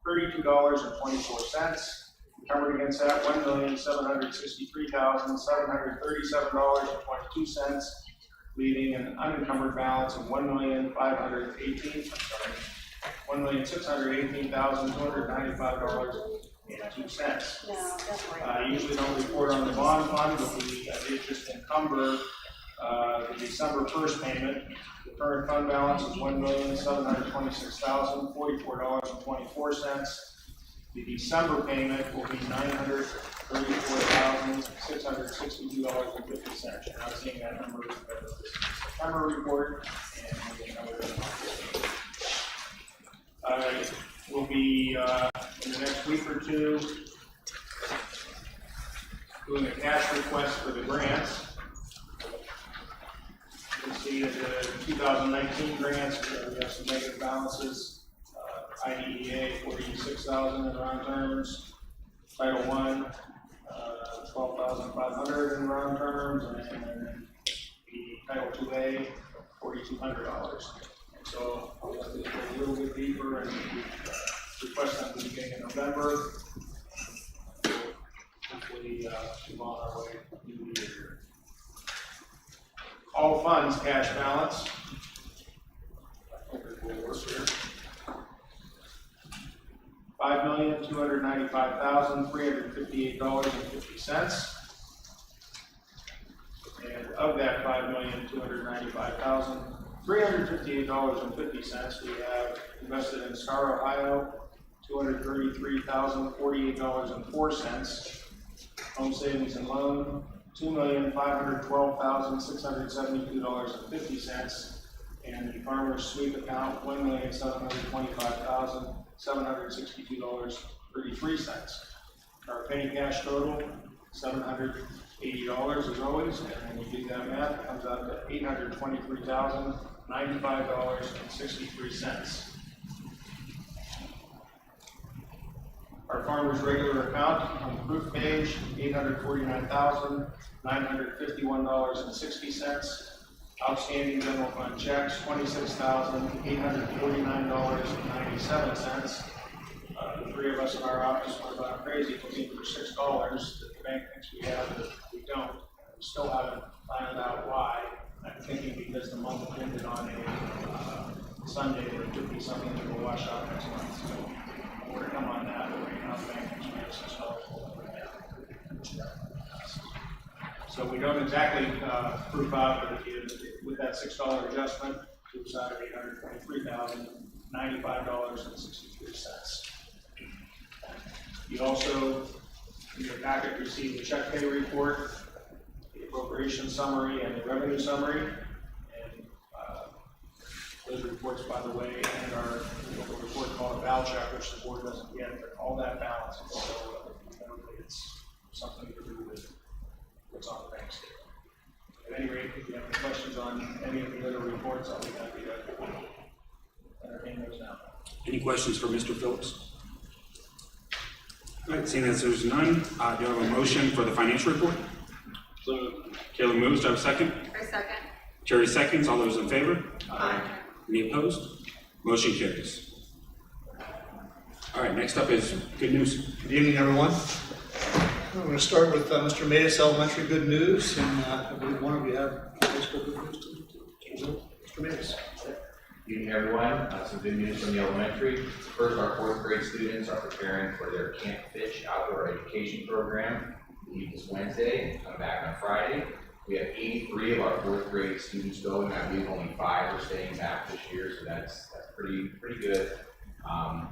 $1,032.24. Covered against that, $1,763,737.22, leaving an unencumbered balance of $1,618,295.02. No, that's right. I usually don't report on the bond fund, but we did just encumber the December 1st payment. The current fund balance is $1,726,044.24. The December payment will be $934,662.50. You're not seeing that number because this is the September report, and we'll be in the next week or two doing a cash request for the grants. You can see that the 2019 grants, we have some negative balances. IDEA, $46,000 in round terms. Title I, $12,500 in round terms, and then the Title IIA, $4,200. And so we'll have to go a little bit deeper and request them at the beginning of November. Hopefully, move on our way through the year. All funds cash balance. I think it will work here. $5,295,358.50. And of that $5,295,358.50, we have invested in Star Ohio, $233,048.04. Home savings and loan, $2,512,672.50. And the farmer's sweep account, $1,725,762.33. Our petty cash total, $780 as always, and when you do that math, it comes out to $823,095.63. Our farmer's regular account on the proof page, $849,951.60. Outstanding general fund checks, $26,849.97. The three of us in our office went about crazy looking for $6 that the bank thinks we have that we don't. We still haven't found out why. I'm thinking because the month ended on a Sunday, there could be something that will wash out next month. So more to come on that. But right now, the bank thinks we have $6 So we don't exactly prove out, but if you, with that $6 adjustment, it was out of $823,095.63. You also, in your packet, received the check pay report, the appropriation summary, and the revenue summary. And those reports, by the way, and our report called a val check, which the board doesn't get, but all that balance. So it's something to do with what's on the bank statement. At any rate, if you have any questions on any of the other reports, I'll be happy to entertain those now. Any questions for Mr. Phillips? All right, seeing as there's none, do you have a motion for the financial report? So, Kayla moves. Do I have a second? I second. Jerry seconds. All those in favor? Aye. Any opposed? Motion carries. All right, next up is good news. Good evening, everyone. I'm going to start with Mr. Matus Elementary good news, and I believe one of you have high school good news to Mr. Matus. Good evening, everyone. Some good news from the elementary. First, our fourth grade students are preparing for their Camp Fish outdoor education program. We leave this Wednesday and come back on Friday. We have 83 of our fourth grade students going. I believe only 5 are staying back this year, so that's pretty good.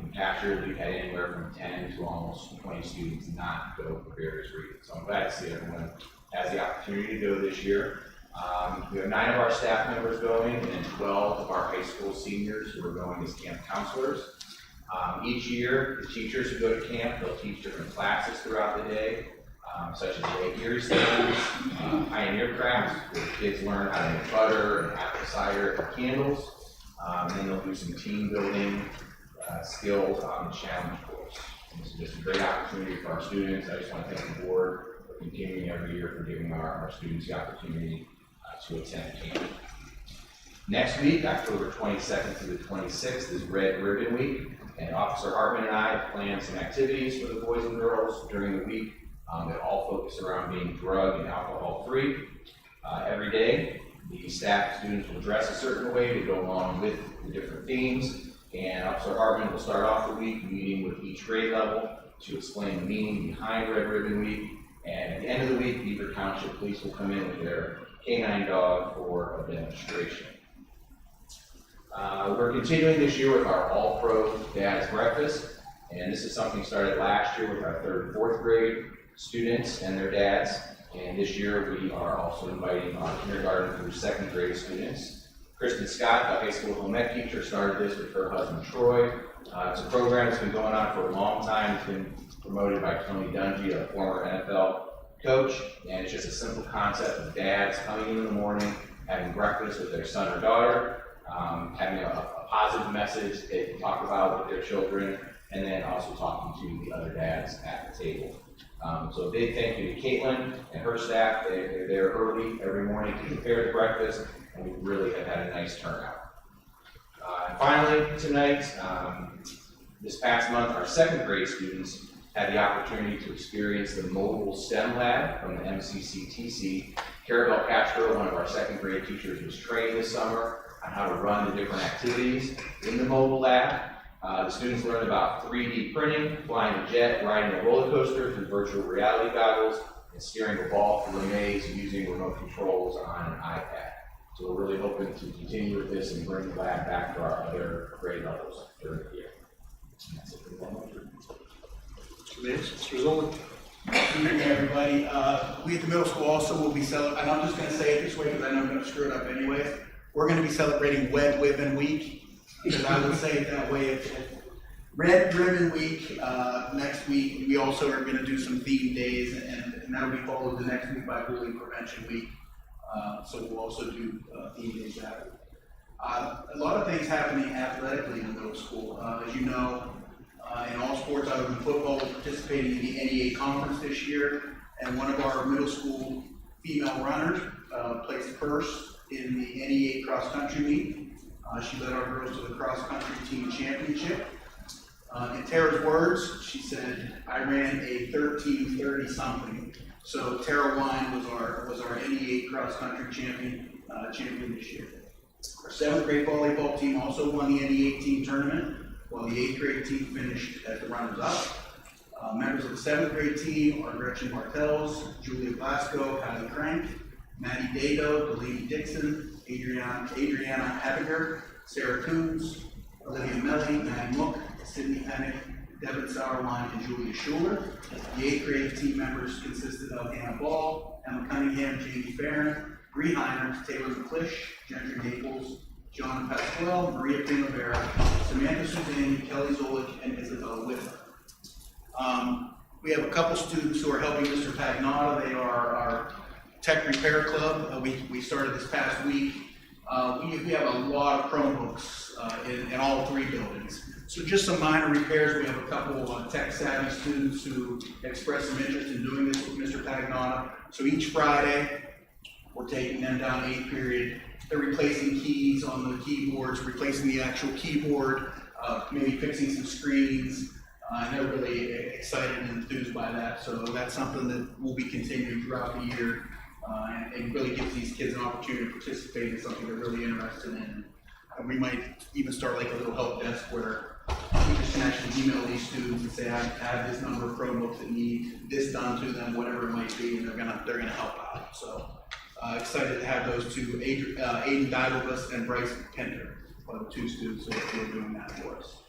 In past years, we've had anywhere from 10 to almost 20 students not go for various reasons. So I'm glad to see everyone has the opportunity to go this year. We have 9 of our staff members going, and then 12 of our high school seniors who are going as camp counselors. Each year, the teachers who go to camp, they'll teach different classes throughout the day, such as Lake Erie Studies, Pioneer Crafts, where the kids learn how to make butter and apple cider and candles. And then they'll do some team building skills on the challenge course. This is just a great opportunity for our students. I just want to thank the board for continuing every year for giving our students the opportunity to attend camp. Next week, October 22nd to the 26th, is Red Ribbon Week. And Officer Hartman and I have planned some activities for the boys and girls during the week that all focus around being drug and alcohol free. Every day, the staff and students will dress a certain way to go along with the different themes. And Officer Hartman will start off the week meeting with each grade level to explain the meaning behind Red Ribbon Week. And at the end of the week, Beaver Township Police will come in with their canine dog for a demonstration. We're continuing this year with our All-Pro Dad's Breakfast, and this is something started last year with our 3rd and 4th grade students and their dads, and this year we are also inviting our kindergarten through 2nd grade students. Kristen Scott, the high school home ec teacher, started this with her husband Troy. It's a program that's been going on for a long time. It's been promoted by Tony Dungy, a former NFL coach, and it's just a simple concept of dads coming in the morning, having breakfast with their son or daughter, having a positive message they can talk about with their children, and then also talking to the other dads at the table. So a big thank you to Caitlin and her staff. They're there early every morning to prepare the breakfast, and we really have had a nice turnout. And finally, tonight, this past month, our 2nd grade students had the opportunity to experience the mobile STEM lab from the MCCTC. Carabel Castro, one of our 2nd grade teachers, was trained this summer on how to run the different activities in the mobile lab. The students learned about 3D printing, flying a jet, riding a roller coaster through virtual reality goggles, and steering a ball through a maze using remote controls on an iPad. So we're really hoping to continue with this and bring the lab back to our other grade levels during the year. That's it for the elementary. Mr. Zoll. Good evening, everybody. We at the middle school also will be celebrating, and I'm just going to say it this way because I know I'm going to screw it up anyways. We're going to be celebrating Red Ribbon Week, because I would say it that way. Red Ribbon Week, next week, we also are going to do some theme days, and that'll be followed the next week by Bullying Prevention Week. So we'll also do theme days that week. A lot of things happening athletically in the middle school. As you know, in all sports other than football, we're participating in the NEA conference this year, and one of our middle school female runners placed first in the NEA cross country meet. She led our girls to the cross country team championship. In Tara's words, she said, "I ran a 13:30 something." So Tara Wine was our NEA cross country champion this year. Our 7th grade volleyball team also won the NEA team tournament, while the 8th grade team finished as the runners-up. Members of the 7th grade team are Gretchen Martels, Julia Glasgow, Kylie Crank, Maddie Dado, Delaney Dixon, Adriana Habiger, Sarah Coons, Olivia Melly, Maddie Mook, Sydney Pennick, Devin Sauerwein, and Julia Schuler. The 8th grade team members consisted of Anna Ball, Emma Cunningham, Jamie Farron, Bree Heiners, Taylor McClish, Gentry Naples, John Pasquale, Maria Primavera, Samantha Suzanne, Kelly Zolich, and Isabella Whitmer. We have a couple students who are helping Mr. Pagnotta. They are our Tech Repair Club. We started this past week. We have a lot of Chromebooks in all 3 buildings. So just some minor repairs. We have a couple tech savvy students who expressed some interest in doing this with Mr. Pagnotta. So each Friday, we're taking them down 8th period. They're replacing keys on the keyboards, replacing the actual keyboard, maybe fixing some screens. And they're really excited and enthused by that. So that's something that we'll be continuing throughout the year. And really gives these kids an opportunity to participate in something they're really interested in. We might even start like a little help desk where teachers can actually email these students and say, I have this number of Chromebooks that need this done to them, whatever it might be, and they're gonna help out. So excited to have those two, Aiden Dibelbus and Bryce Pender, the 2 students who are doing that for us.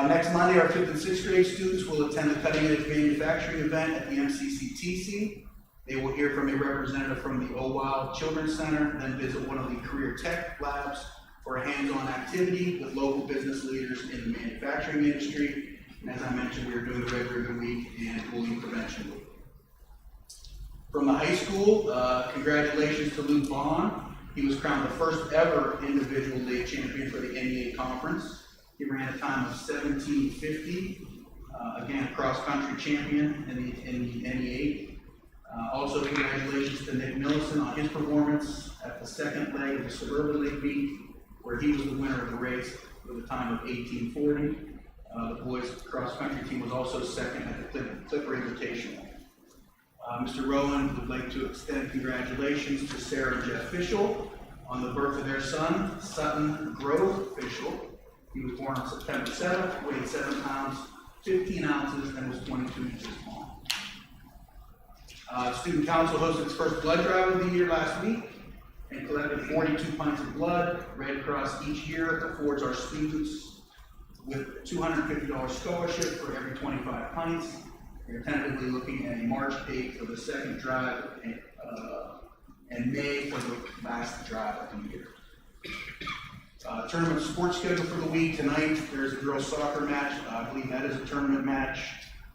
Next Monday, our 5th and 6th grade students will attend the Cutting Edge Manufacturing event at the MCCTC. They will hear from a representative from the OWOW Children's Center, then visit one of the career tech labs for a hands-on activity with local business leaders in the manufacturing industry. And as I mentioned, we are doing the Red Ribbon Week and Bullying Prevention Week. From the high school, congratulations to Luke Vaughn. He was crowned the first ever individual day champion for the NEA conference. He ran a time of 17:50, again, cross-country champion in the NEA. Also, congratulations to Nick Millison on his performance at the 2nd leg of the Suburban League meet, where he was the winner of the race. for the time of 1840. The boys cross-country team was also second at the Clipper Invitational. Mr. Rowan would like to extend congratulations to Sarah and Jeff Fischel on the birth of their son, Sutton Grove Fischel. He was born on September 7th, weighed 7 pounds, 15 ounces, and was 22 inches long. Student Council hosted its first blood drive of the year last week and collected 42 pints of blood. Red Cross each year affords our students with $250 scholarship for every 25 pints. We're tentatively looking at a March date for the second drive and May for the last drive of the year. Tournament sports schedule for the week. Tonight, there's a girls soccer match. I believe that is a tournament match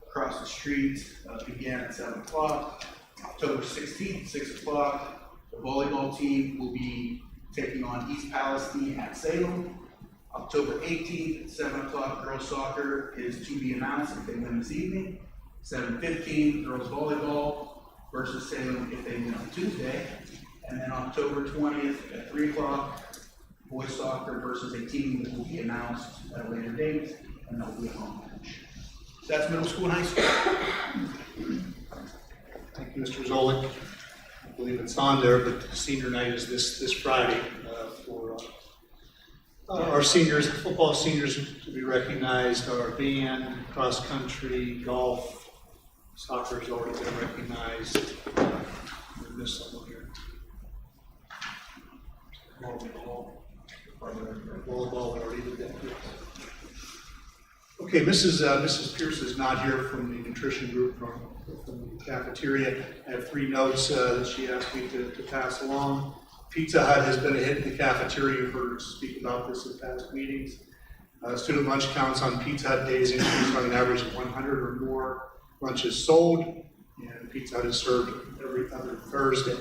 across the street. Began at 7 o'clock. October 16th, 6 o'clock. The volleyball team will be taking on East Palestine at Salem. October 18th, 7 o'clock, girls soccer is to be announced if they win this evening. 7:15, girls volleyball versus Salem if they win on Tuesday. And then October 20th at 3 o'clock, boys soccer versus a team that will be announced at a later date, and that will be a home match. So that's middle school and high school. Thank you, Mr. Zolik. I believe it's on there, but senior night is this Friday for our seniors, football seniors to be recognized, our band, cross country, golf, soccer has already been recognized. We missed someone here. Volleyball already did that. Okay, Mrs. Pierce is not here from the nutrition group from the cafeteria. I have 3 notes that she asked me to pass along. Pizza Hut has been a hit in the cafeteria. You've heard her speak about this in past meetings. Student lunch counts on Pizza Hut days increased on an average of 100 or more lunches sold, and Pizza Hut is served every other Thursday.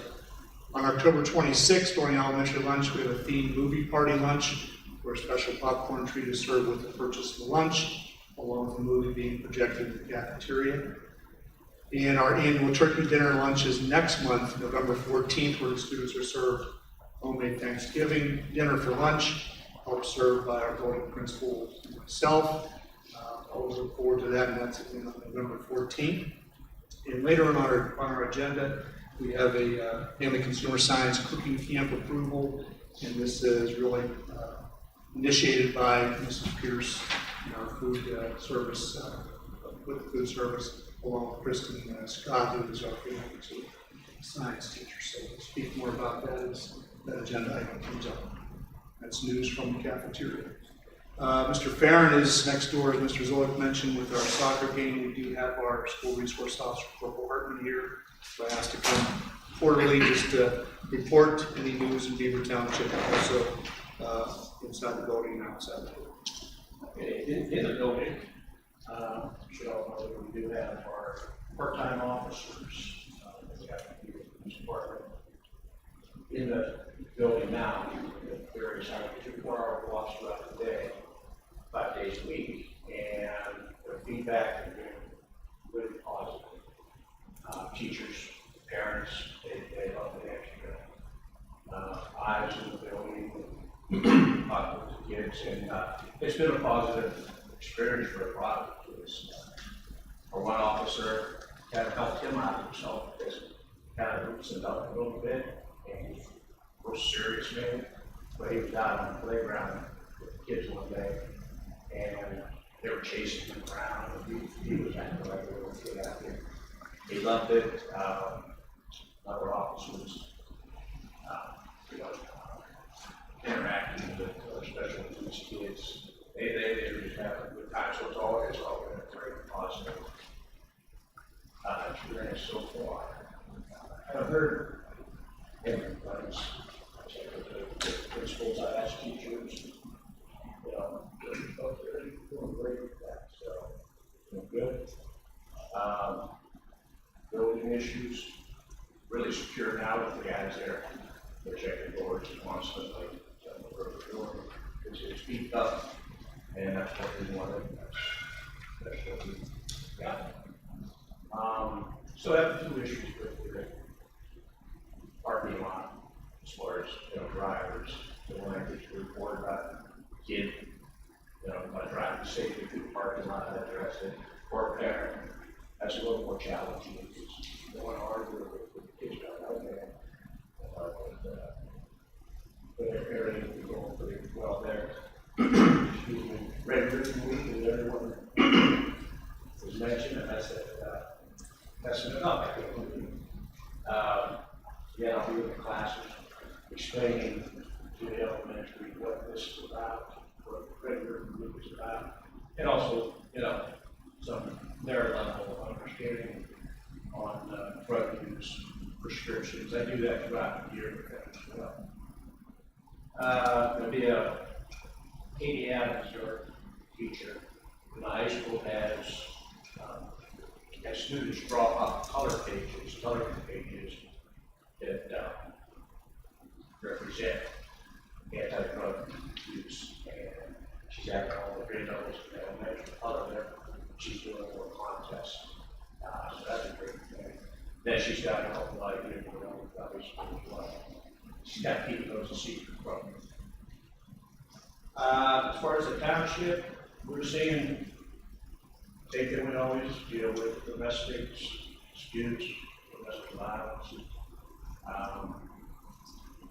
On October 26th, during elementary lunch, we have a themed movie party lunch where a special popcorn treat is served with the purchase of the lunch, along with the movie being projected in the cafeteria. And our annual turkey dinner lunch is next month, November 14th, where the students are served homemade Thanksgiving dinner for lunch, helped served by our building principal and myself. Always look forward to that, and that's on November 14th. And later on our agenda, we have a family consumer science cooking camp approval, and this is really initiated by Mrs. Pierce and our food service, with food service, along with Kristen Scott, who is our family consumer science teacher. So we'll speak more about that as that agenda item comes up. That's news from the cafeteria. Mr. Farron is next door, as Mr. Zolik mentioned, with our soccer game. We do have our school resource officer, Corporal Hartman, here. So I asked to come quarterly just to report any news in Beaver Township, and also inside the building and outside the building. Okay, in the building, you should all know that we do have our part-time officers, we have the police department in the building now, at various hours, 24-hour blocks throughout the day, 5 days a week, and the feedback has been really positive. Teachers, parents, they love the extra eyes in the building, talk with the kids, and it's been a positive experience for a lot of kids. For one officer, kind of helped him out himself, because kind of loosened up a little bit, and he's a real serious man, but he was out on the playground with the kids one day, and they were chasing him around, and he was acting like they were going to get out there. He loved it. Other officers, interacting with special needs kids. They just have a good time. So it's all been a very positive experience so far. I've heard everybody's, the principals, I asked teachers, they're doing great with that. So, doing good. Building issues, really secure now with the guys there. They're checking doors constantly. It's beefed up, and that's what we wanted. That's what we got. So I have 2 issues with the parking lot, as far as drivers. The one I get to report about a kid trying to safely through the parking lot address it, or a parent, that's a little more challenging. It's going harder with the kids out there. But everything is going pretty well there. Excuse me, Red Ribbon Week, and everyone was mentioned, and I said, messing it up. Yeah, I'll be in the classes explaining to the elementary what this is about, what Red Ribbon Week is about, and also, some their level of understanding on drug use prescriptions. I do that throughout the year with them as well. There'll be a Katie Adams, your teacher, in the high school has students draw up coloring pages that represent anti-drug use, and she's having all the grade levels in elementary color there. She's doing more contests, so that's a great thing. Then she's got a whole lot of people around with other schools as well. She's got to keep those a secret from them. As far as the township, we're seeing, same thing we always deal with, domestic disputes, domestic violence.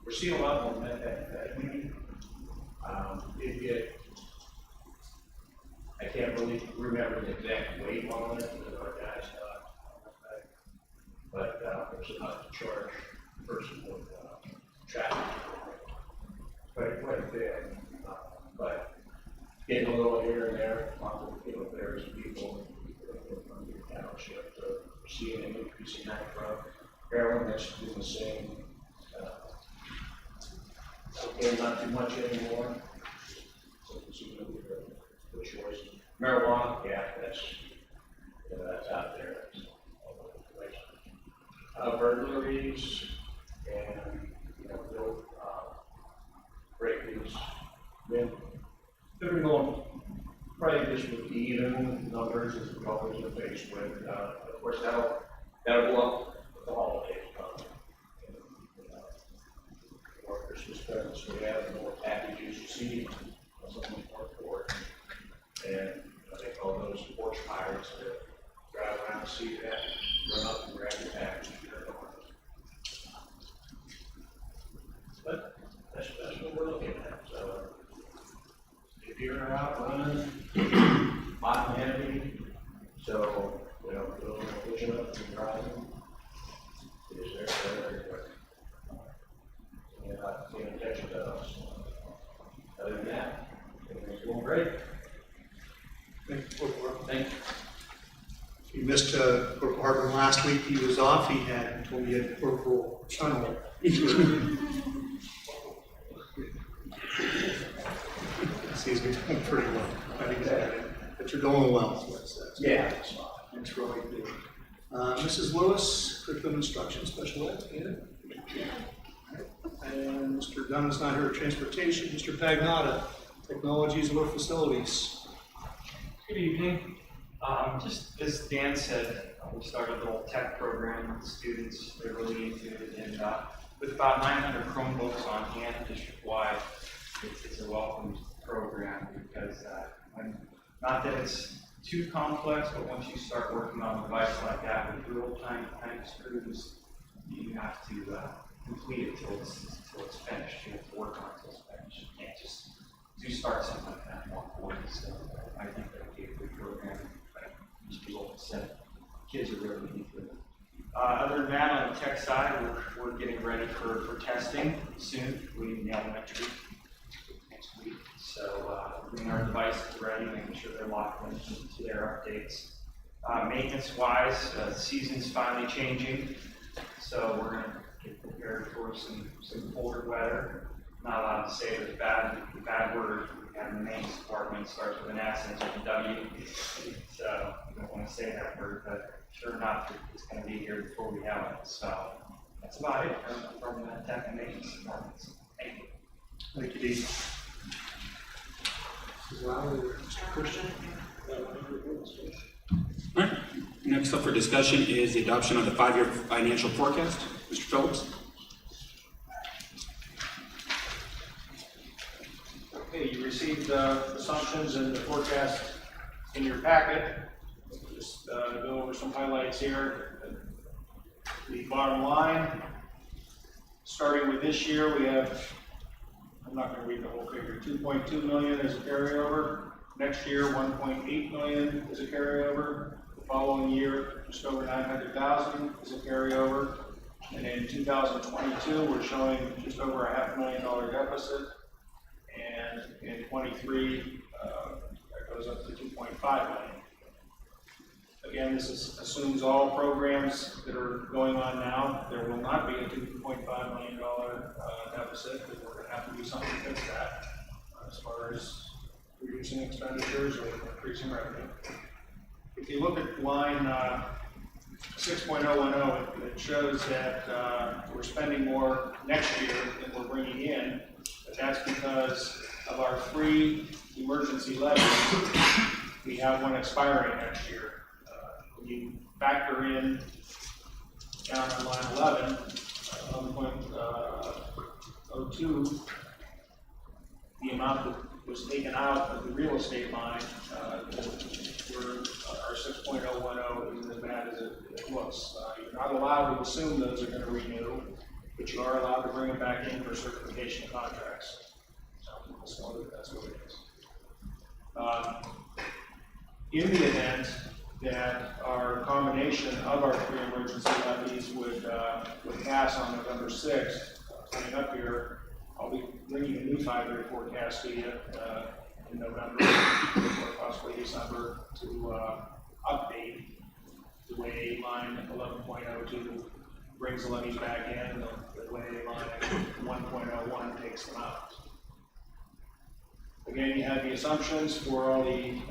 We're seeing a lot more methamphetamine. Did get, I can't really remember the exact weight on it, because our guys but there's enough to charge a person with traffic. Quite a bit. But getting a little here and there, there's people from the township, seeing an increase in that drug. Heroin, that's doing the same. Okay, not too much anymore. So it's a good choice. Marijuana, yeah, that's out there. It's all over the place. Burglaries and real break-ins. They've been going probably just with the even numbers as we always are faced with. Of course, that'll go up with the holidays coming. More Christmas presents we have, the more packages you see, something more important. And I think all those porch pirates that drive around and see that, run up and grab your package. But that's what we're looking at. So if you're out running, hot and heavy, so we don't feel vigilant and driving, it is there everywhere. And not paying attention to us. Other than that, everything's going great. Thank you, Corporal. Thank you. You missed Corporal Hartman last week. He was off. He told me he had Corporal Tunnel. He's been doing pretty well. I think that you're doing well. Yeah. Thanks for all you do. Mrs. Lewis, Curriculum Instruction Special Ed. And Mr. Dunn is not here at Transportation. Mr. Pagnotta, Technologies and Facilities. Good evening. Just as Dan said, we started a little tech program with students. They're really into it, and with about 900 Chromebooks on hand district-wide, it's a welcomed program because not that it's too complex, but once you start working on a device like that with real-time kind of screws, you have to complete it till it's finished. You have to work on it till it's finished. You can't just start something like that and walk away. So I think that would be a good program. Just people said, kids are really into it. Other than that, on the tech side, we're getting ready for testing soon. We in the elementary next week. So getting our devices ready, making sure they're locked into their updates. Maintenance-wise, the season's finally changing, so we're going to get prepared for some colder weather. Not allowed to say the bad word we have in the maintenance department starts with an S and ends with a W. So we don't want to say that word, but sure enough, it's going to be here before we have it. So that's about it from the tech and maintenance departments. Thank you. Thank you, Dee. Mrs. Lowry, Mr. Christian. All right, next up for discussion is the adoption of the 5-year financial forecast. Mr. Phillips? Okay, you received assumptions and the forecast in your packet. Just go over some highlights here. The bottom line, starting with this year, we have, I'm not going to read the whole figure, 2.2 million is a carryover. Next year, 1.8 million is a carryover. The following year, just over 900,000 is a carryover. And in 2022, we're showing just over a $500,000 deficit. And in 23, that goes up to 2.5 million. Again, assumes all programs that are going on now. There will not be a $2.5 million deficit, because we're going to have to do something to fix that as far as reducing expenditures or increasing revenue. If you look at line 6.010, it shows that we're spending more next year than we're bringing in, but that's because of our free emergency levies. We have one expiring next year. When you factor in down on line 11.02, the amount that was taken out of the real estate line, our 6.010 isn't as bad as it looks. You're not allowed to assume those are going to renew, but you are allowed to bring them back in for certification of contracts. So that's what it is. In the event that our combination of our three emergency levies would pass on November 6th, coming up here, I'll be bringing a new 5-year forecast to you in November or possibly December to update the way line 11.02 brings the levies back in, the way line 1.01 takes them out. Again, you have the assumptions for all the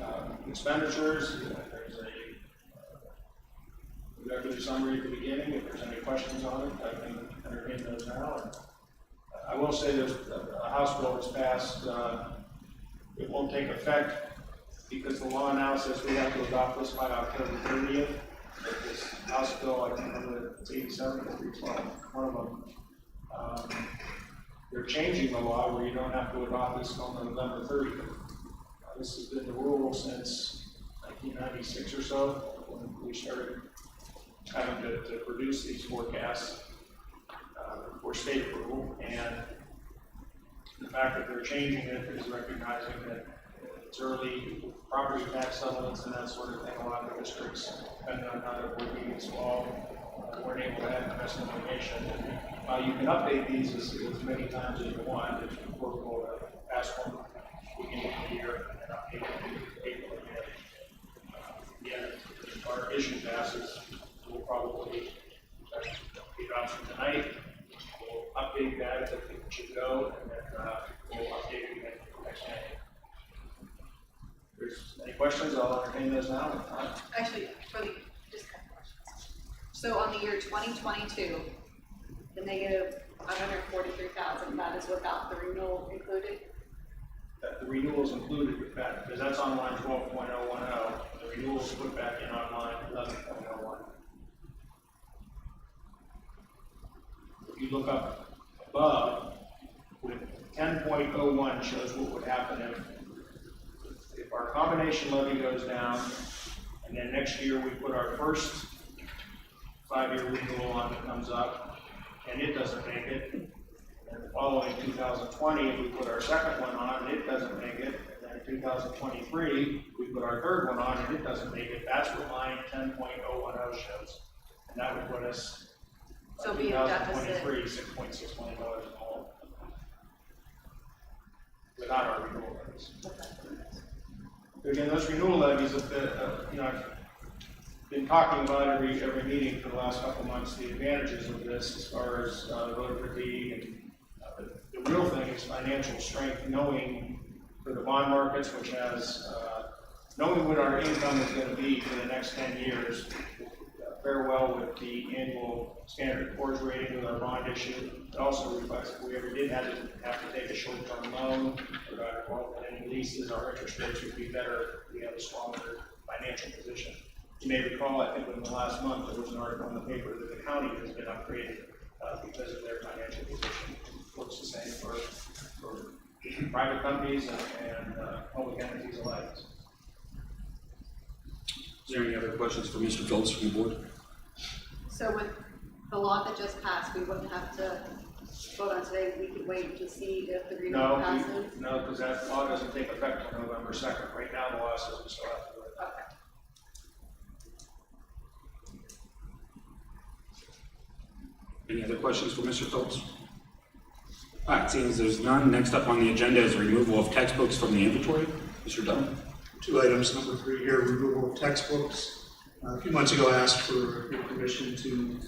expenditures. There's a executive summary at the beginning. If there's any questions on it, I can entertain those now. And I will say there's a House bill that's passed. It won't take effect because the law now says we have to adopt this by October 30th. But this House bill, I can't remember, it's 87 or 312, one of them. They're changing the law where you don't have to adopt this until November 30th. This has been the rule since 1996 or so, when we started having to produce these forecasts for state approval. And the fact that they're changing it is recognizing that it's early property tax settlements and that sort of thing. A lot of districts, depending on how they're working this fall, weren't able to have investment information. You can update these as many times as you want. If you work for a past one, beginning of the year, and update it in April again. Again, if our issue passes, we'll probably the adoption tonight. We'll update that if it should go, and then we'll update it again next day. If there's any questions, I'll entertain those now. Actually, just a couple questions. So on the year 2022, the negative 543,000, that is without the renewal included? That the renewal is included with that, because that's on line 12.010. The renewal is put back in on line 11.01. If you look up above, with 10.01 shows what would happen if our combination levy goes down, and then next year we put our first 5-year renewal on that comes up, and it doesn't make it. And the following 2020, if we put our second one on and it doesn't make it, and then in 2023, we put our third one on and it doesn't make it, that's what line 10.010 shows. And that would put us, So be a deficit. $6.6 million in the hole. Without our renewal levies. Again, those renewal levies, I've been talking about every meeting for the last couple of months, the advantages of this as far as voter fatigue, and the real thing is financial strength, knowing for the bond markets, which has, knowing what our income is going to be for the next 10 years, very well with the annual Standard & Poor's rating with our bond issue. It also reflects if we ever did have to take a short-term loan or got involved in any leases, our interest rates would be better. We have a stronger financial position. You may recall, I think in the last month, there was an article in the paper that the county has been upgraded because of their financial position. It works the same for private companies and public entities alike. Is there any other questions for Mr. Phillips from the board? So with the law that just passed, we wouldn't have to vote on today, we could wait to see if the No, agreement passes? no, because that law doesn't take effect until November 2nd. Right now, the law says we still have to do it. Okay. Any other questions for Mr. Phillips? All right, seeing as there's none, next up on the agenda is removal of textbooks from the inventory. Mr. Dunn? Two items, number 3 here, removal of textbooks. A few months ago, I asked for your permission to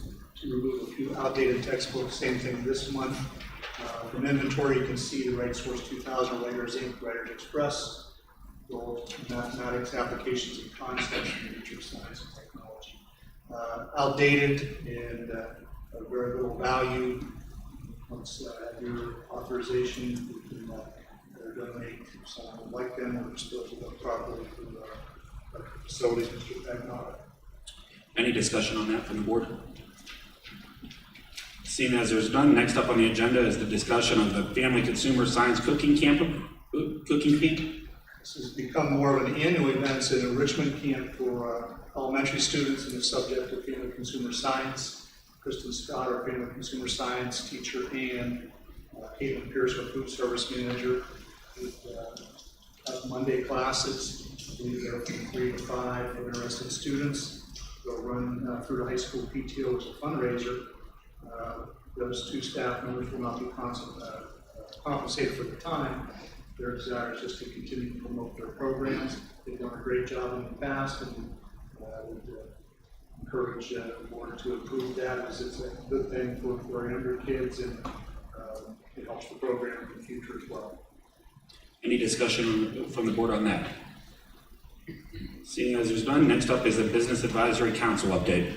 remove a few outdated textbooks, same thing this month. From inventory, you can see the Right Source 2000, Writers Inc., Writers Express, World Mathematics, Applications and Concepts, and Nature, Science and Technology. Outdated and of very little value. Once your authorization, we can donate to someone who would like them or dispose of them properly through our facilities, Mr. Pagnata. Any discussion on that from the board? Seeing as there's none, next up on the agenda is the discussion of the Family Consumer Science Cooking Camp. This has become more of an annual event. It's an enrichment camp for elementary students in the subject of family consumer science. Kristen Scott, our family consumer science teacher, and Caitlin Pierce, our food service manager. Have Monday classes. I believe they're from 3 to 5 for interested students. They'll run through the high school PTO as a fundraiser. Those 2 staff members will not be compensated for the time. Their desire is just to continue to promote their programs. They've done a great job in the past, and would encourage the board to approve that, as it's a good thing for our younger kids, and it helps the program in the future as well. Any discussion from the board on that? Seeing as there's none, next up is the Business Advisory Council update.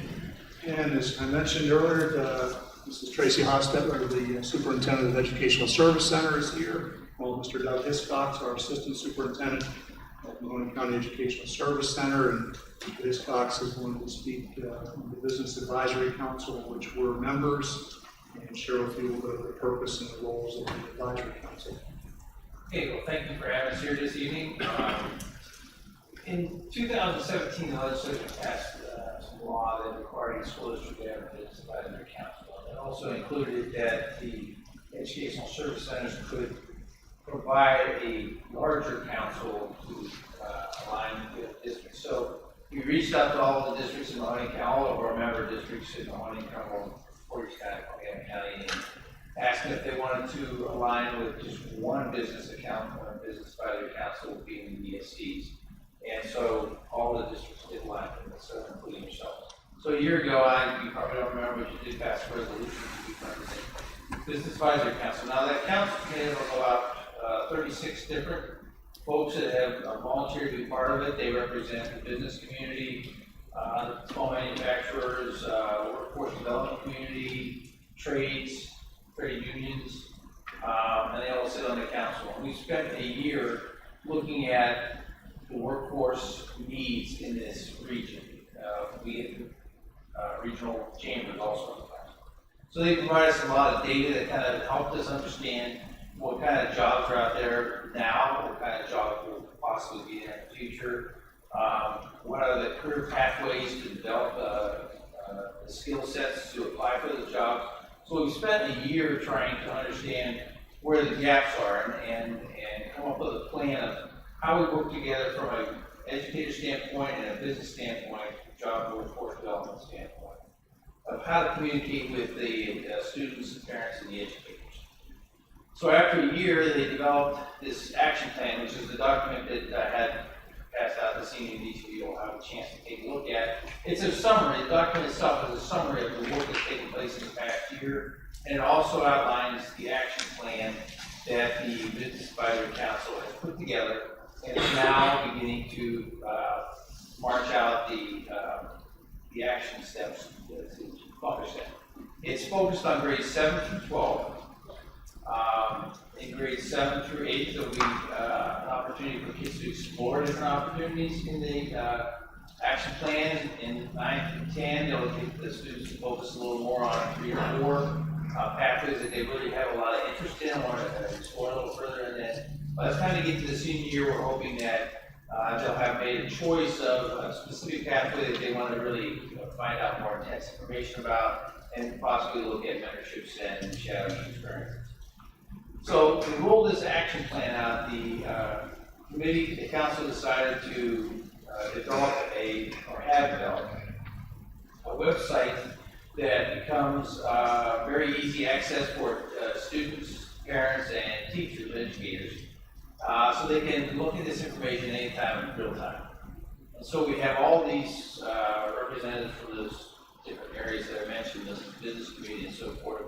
And as I mentioned earlier, Mrs. Tracy Hostetler, the Superintendent of the Educational Service Center, is here. Well, Mr. Doug Hiscox, our Assistant Superintendent at Mahoney County Educational Service Center, and Mr. Hiscox is going to speak on the Business Advisory Council, which we're members, and share with you the purpose and the roles of the Advisory Council. Okay, well, thank you for having us here this evening. In 2017, the legislature passed some law that required each school district to have a business advisory council. It also included that the educational service centers could provide a larger council to align with districts. So we reached out to all the districts in Mahoney County, all of our member districts in Mahoney County, Portage County, Colgan County, and asked if they wanted to align with just one business account or a business advisory council being the BSCs. And so all the districts did align with this, including yourself. So a year ago, you probably don't remember, but you did pass a resolution to become the Business Advisory Council. Now that council is made up of about 36 different folks that have volunteered to be part of it. They represent the business community, small manufacturers, workforce development community, trades, trade unions, and they all sit on the council. And we spent a year looking at the workforce needs in this region. We have regional chambers also on the council. So they provide us a lot of data that kind of helped us understand what kind of jobs are out there now, what kind of jobs will possibly be there in the future, what are the career pathways to develop the skill sets to apply for the jobs. So we spent a year trying to understand where the gaps are and come up with a plan of how we work together from an educator standpoint and a business standpoint, job and workforce development standpoint, of how to communicate with the students and parents and the educators. So after a year, they developed this action plan, which is the document that I had passed out this evening. Each of you will have a chance to take a look at. It's a summary. The document itself is a summary of the work that's taken place in the past year, and it also outlines the action plan that the Business Advisory Council has put together, and is now beginning to march out the action steps to accomplish that. It's focused on grades 7 through 12. In grades 7 through 8, there'll be an opportunity for kids to explore different opportunities in the action plan. In 9 through 10, they'll get the students to focus a little more on 3 or 4 pathways that they really have a lot of interest in, or explore a little further. And then By the time they get to the senior year, we're hoping that they'll have made a choice of a specific pathway that they want to really find out more intense information about, and possibly look at mentorships and shadowing experiences. So to roll this action plan out, the council decided to develop or have developed a website that becomes very easy access for students, parents, and teachers and educators. So they can look at this information anytime in real time. And so we have all these representatives from those different areas that I mentioned, the business community and so forth,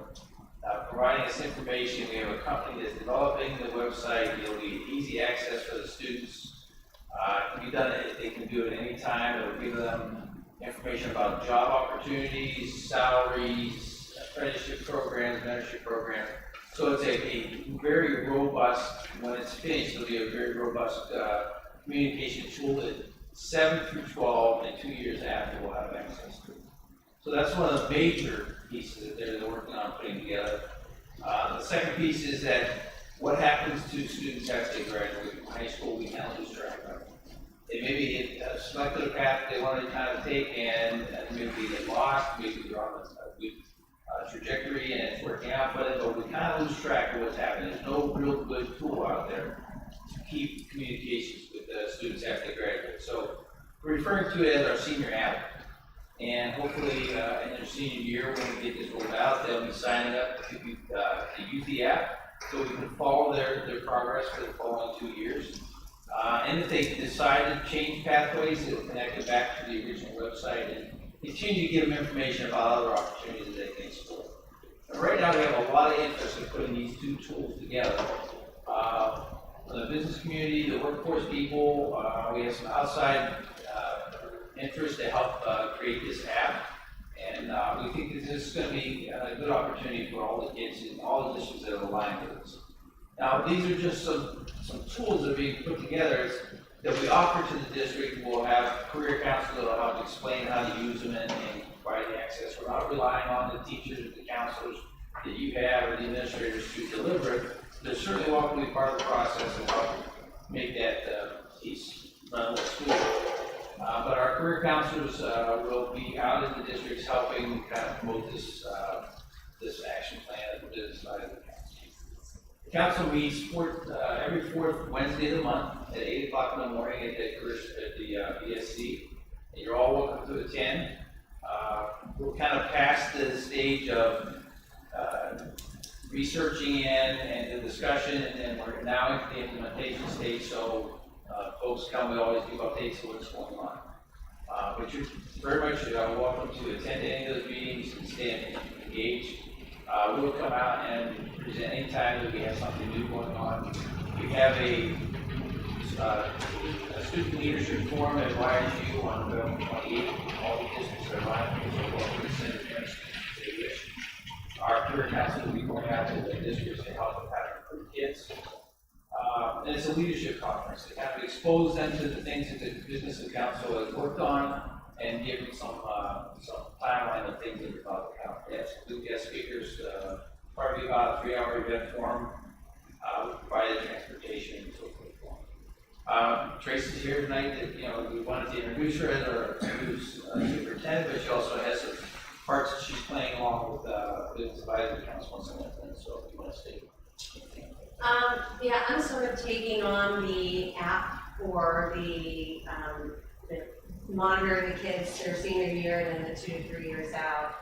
providing us information. We have a company that's developing the website. It'll be easy access for the students. It can be done, they can do it anytime. It'll give them information about job opportunities, salaries, apprenticeship programs, mentorship programs. So it's a very robust, when it's finished, it'll be a very robust communication tool that 7 through 12 and 2 years after will have access to. So that's one of the major pieces that they're working on putting together. The second piece is that what happens to students after they graduate from high school, we can't lose track of. They maybe selected a path they wanted to kind of take, and maybe they get lost, maybe they're on a good trajectory and it's working out for them, but we kind of lose track of what's happening. There's no real good tool out there to keep communications with the students after they graduate. So we're referring to it as our senior app. And hopefully, in their senior year, when we get this rolled out, they'll be signing up to use the app so we can follow their progress for the following 2 years. And if they decide to change pathways, it'll connect it back to the original website and continue to give them information about other opportunities that they can explore. And right now, we have a lot of interest in putting these two tools together. From the business community, the workforce people, we have some outside interest to help create this app. And we think that this is going to be a good opportunity for all the kids in all the districts that are aligned with us. Now, these are just some tools that are being put together that we offer to the district. We'll have career counselors that will help explain how to use them and provide the access. We're not relying on the teachers or the counselors that you have or the administrators to deliver it. They're certainly welcome to be part of the process and help make that piece run more smoothly. But our career counselors will be out in the districts helping kind of promote this action plan at the business side of the council. The council meets every fourth Wednesday of the month at 8 o'clock in the morning at the BSC. And you're all welcome to attend. We're kind of past the stage of researching and the discussion, and we're now into the implementation stage. So folks come, we always give updates of what's going on. But you're very much welcome to attend any of those meetings and stay engaged. We'll come out and present anytime that we have something new going on. We have a student leadership forum at YSU on November 28th. All the districts are aligned, so welcome to send parents if they wish. Our career council will be going out to the districts to help them how to recruit kids. And it's a leadership conference to kind of expose them to the things that the business and council has worked on and give them some timeline of things that are about to come. Yes, we guest speakers, probably about a 3-hour event for them. We provided transportation and so forth. Tracy's here tonight. That we wanted to introduce her as our new superintendent, but she also has some parts that she's playing along with Business Advisory Council and some of that. So if you want to stay. Yeah, I'm sort of taking on the app for the monitoring the kids their senior year and then the 2 to 3 years out.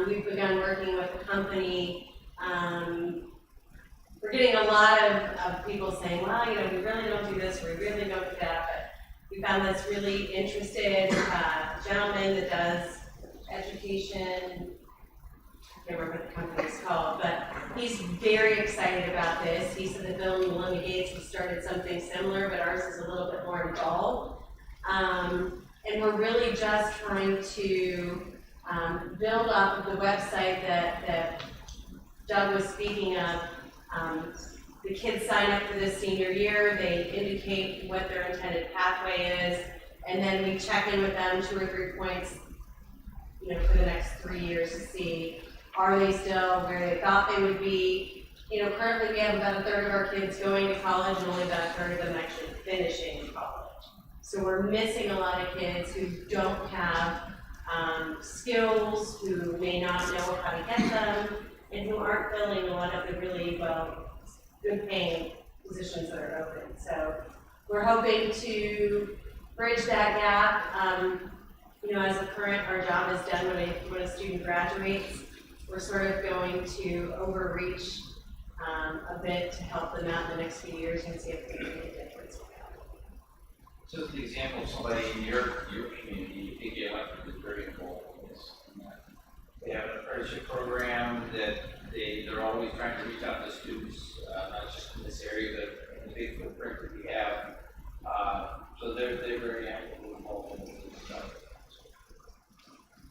We've begun working with a company. We're getting a lot of people saying, well, we really don't do this, we really don't do that, but we found this really interested gentleman that does education. I can't remember what the company's called, but he's very excited about this. He said that Bill and Melinda Gates has started something similar, but ours is a little bit more involved. And we're really just trying to build up the website that Doug was speaking of. The kids sign up for this senior year, they indicate what their intended pathway is, and then we check in with them 2 or 3 points, for the next 3 years to see, are they still where they thought they would be? You know, currently we have about a third of our kids going to college and only about a third of them actually finishing college. So we're missing a lot of kids who don't have skills, who may not know how to get them, and who aren't filling a lot of the really, good paying positions that are open. So we're hoping to bridge that gap. You know, as a parent, our job is done when a student graduates. We're sort of going to overreach a bit to help them out in the next few years and see if we can make a difference. So as an example, somebody in your community, PK Electric is very involved in this. They have an apprenticeship program that they're always trying to reach out to students, not just in this area, but in the big footprint that we have. So they're very actively involved in this stuff.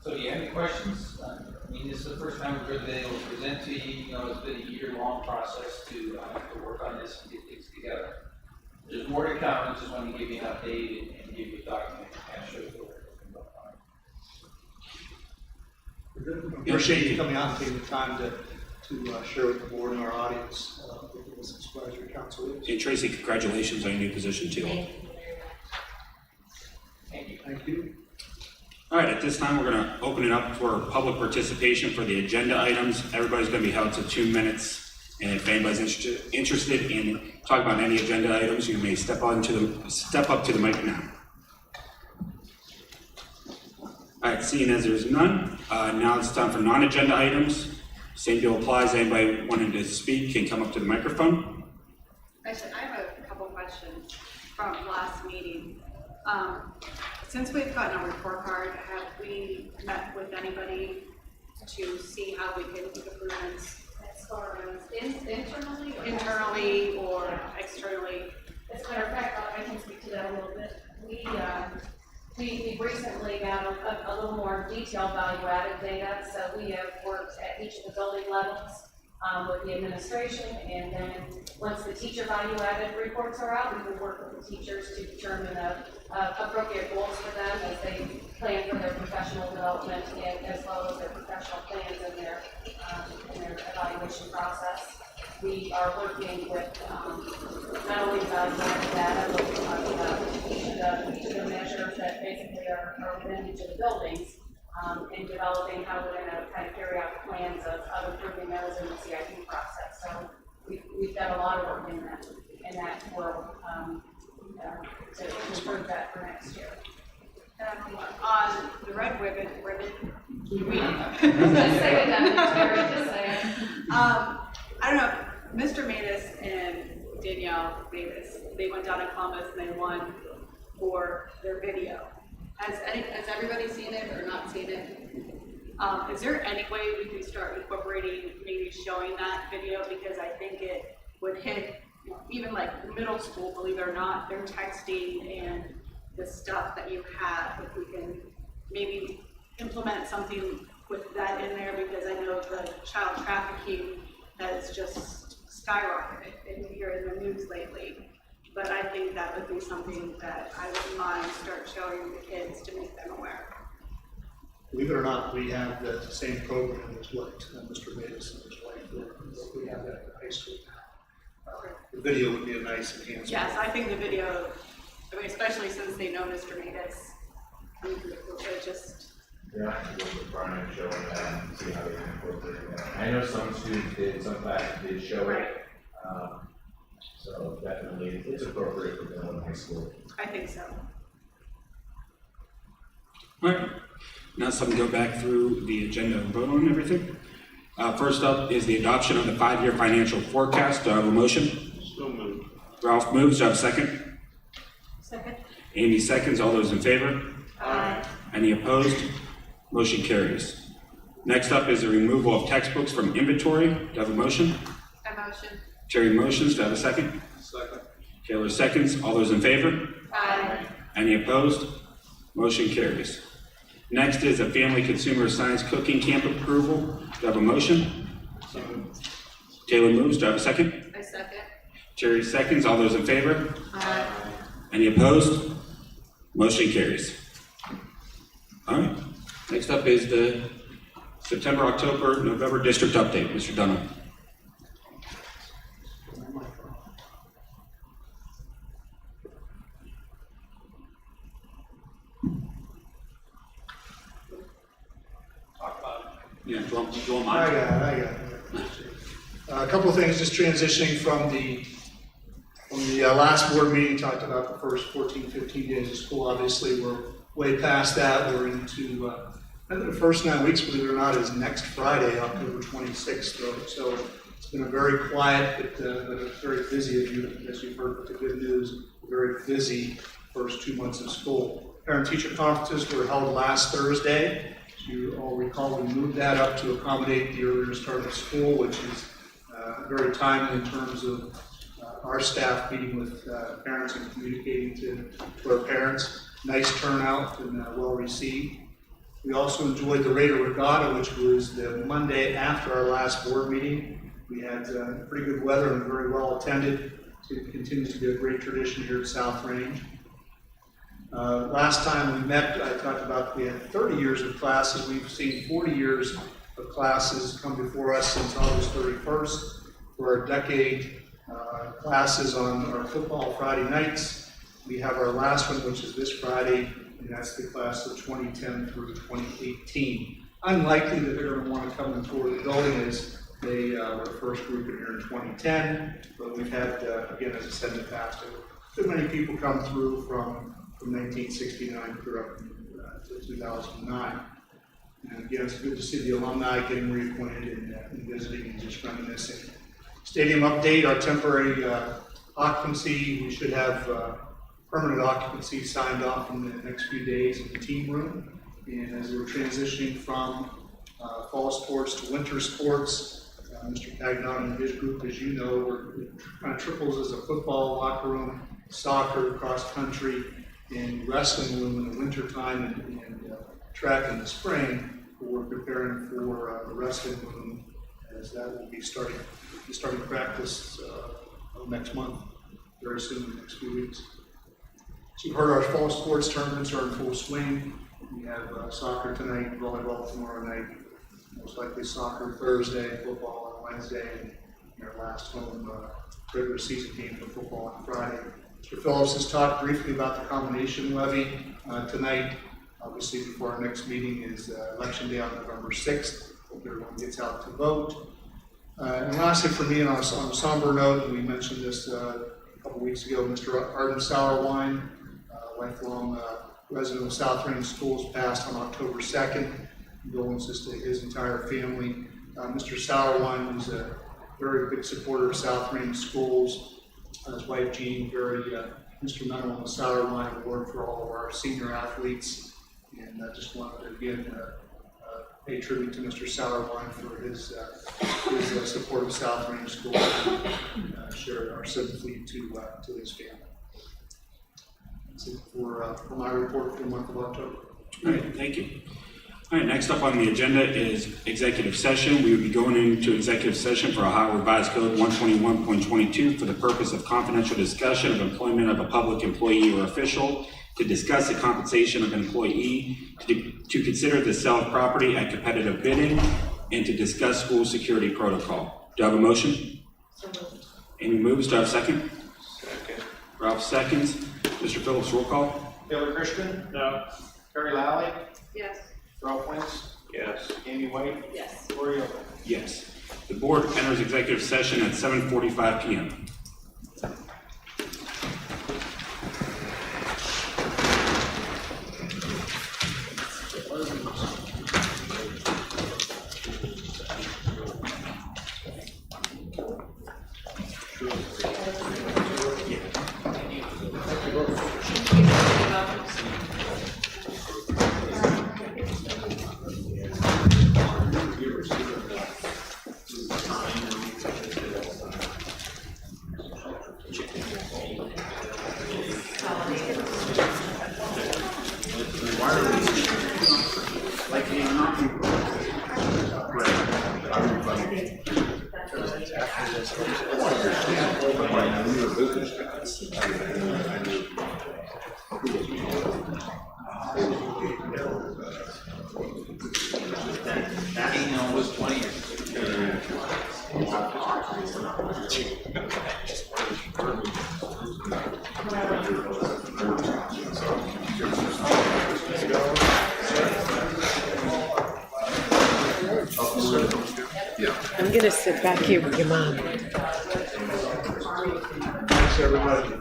So do you have any questions? I mean, this is the first time we've been able to present to you. You know, it's been a year-long process to work on this and get things together. There's more to come. I just wanted to give you an update and give you a document to kind of show you what we're working on. Appreciate you coming out and taking the time to share with the board and our audience what this supervisory council is. And Tracy, congratulations on your new position too. Thank you very much. Thank you. Thank you. All right, at this time, we're going to open it up for public participation for the agenda items. Everybody's going to be held to 2 minutes. And if anybody's interested in talking about any agenda items, you may step up to the mic now. All right, seeing as there's none, now it's time for non-agenda items. Same deal applies. Anybody wanting to speak can come up to the microphone. Actually, I have a couple questions from last meeting. Since we've gotten a report card, have we met with anybody to see how we can make improvements As far as internally or externally? As a matter of fact, I can speak to that a little bit. We recently got a little more detailed value-added data, so we have worked at each of the building levels with the administration, and then once the teacher value-added reports are out, we will work with the teachers to determine appropriate goals for them as they plan for their professional development and as well as their professional plans in their evaluation process. We are working with not only value-added data, but we're talking about each of the measures that basically are within each of the buildings, and developing how we're going to kind of carry out the plans of improving those in the CIP process. So we've done a lot of work in that world to improve that for next year. On the red ribbon, Just say it, Terry, just say it. I don't know, Mr. Matus and Danielle Matus, they went down to Columbus and they won for their video. Has everybody seen it or not seen it? Is there any way we can start incorporating, maybe showing that video? Because I think it would hit, even like middle school, believe it or not, their texting and the stuff that you have, if we can maybe implement something with that in there, because I know the child trafficking has just skyrocketed in here in the news lately. But I think that would be something that I wouldn't mind start showing the kids to make them aware. Believe it or not, we have the same program as what Mr. Matus and his wife work. We have that at high school now. The video would be a nice enhancement. Yes, I think the video, I mean, especially since they know Mr. Matus, I mean, it just. Yeah, I have to go with Brian and show that and see how they can incorporate that. I know some students did, some classes did show it. So definitely, it's appropriate for them in high school. I think so. All right, now it's time to go back through the agenda and vote on everything. First up is the adoption of the 5-year financial forecast. Do I have a motion? So moved. Ralph moves. Do I have a second? Second. Amy seconds. All those in favor? Aye. Any opposed? Motion carries. Next up is the removal of textbooks from inventory. Do I have a motion? A motion. Terry motions. Do I have a second? Second. Taylor seconds. All those in favor? Aye. Any opposed? Motion carries. Next is a family consumer science cooking camp approval. Do I have a motion? So moved. Taylor moves. Do I have a second? I second. Terry seconds. All those in favor? Aye. Any opposed? Motion carries. All right. Next up is the September, October, November district update. Mr. Dunham. Yeah, do you want I mine? got it. A couple of things, just transitioning from the last board meeting, talked about the first 14, 15 days of school. Obviously, we're way past that. We're into, I think the first 9 weeks, believe it or not, is next Friday, October 26th. So it's been a very quiet, but a very busy, as you've heard with the good news, a very busy first 2 months of school. Parent-teacher conferences were held last Thursday. As you all recall, we moved that up to accommodate the earlier start of school, which is very timely in terms of our staff meeting with parents and communicating to our parents. Nice turnout and well received. We also enjoyed the Raider Regatta, which was the Monday after our last board meeting. We had pretty good weather and very well attended. It continues to be a great tradition here at South Range. Last time we met, I talked about we had 30 years of classes. We've seen 40 years of classes come before us since August 31st for our decade classes on our football Friday nights. We have our last one, which is this Friday, and that's the class of 2010 through 2018. Unlikely that they're going to want to come and tour the building as they were the first group in here in 2010, but we've had, again, as I said in the past, too many people come through from 1969 through up to 2009. And again, it's good to see the alumni getting reacquainted and visiting and just reminiscing. Stadium update, our temporary occupancy, we should have permanent occupancy signed off in the next few days in the team room. And as we're transitioning from fall sports to winter sports, Mr. Cagnon and his group, as you know, it kind of triples as a football locker room, soccer, cross country, and wrestling room in the wintertime and track in the spring. We're preparing for the wrestling room as that will be starting practice next month, very soon, in the next few weeks. So you've heard our fall sports tournaments are in full swing. We have soccer tonight, volleyball tomorrow night, most likely soccer Thursday, football on Wednesday, and our last home regular season game for football on Friday. Mr. Phillips has talked briefly about the combination levy tonight. Obviously, before our next meeting is Election Day on November 6th. Hope everyone gets out to vote. And lastly, for me, on a somber note, we mentioned this a couple weeks ago, Mr. Arden Sauerwein, lifelong resident of South Range Schools, passed on October 2nd. Condolences to his entire family. Mr. Sauerwein was a very big supporter of South Range Schools. His wife Jean, very instrumental in the Sauerwein Award for all of our senior athletes. And I just wanted to again pay tribute to Mr. Sauerwein for his support of South Range Schools and share our sympathy to his family. That's it for my report for the month of October. All right, thank you. All right, next up on the agenda is executive session. We will be going into executive session for Ohio Revised Code 121.22 for the purpose of confidential discussion of employment of a public employee or official, to discuss the compensation of an employee, to consider the sale of property at competitive bidding, and to discuss school security protocol. Do I have a motion? Amy moves. Do I have a second? Second. Ralph seconds. Mr. Phillips, roll call. Taylor Christian? No. Terry Lally? Yes. Ralph Wentz? Yes. Amy White? Yes. Lori Owen? Yes. The board enters executive session at 7:45 p.m. That email was 20 years ago. I'm gonna sit back here with your mom. Thanks, everybody.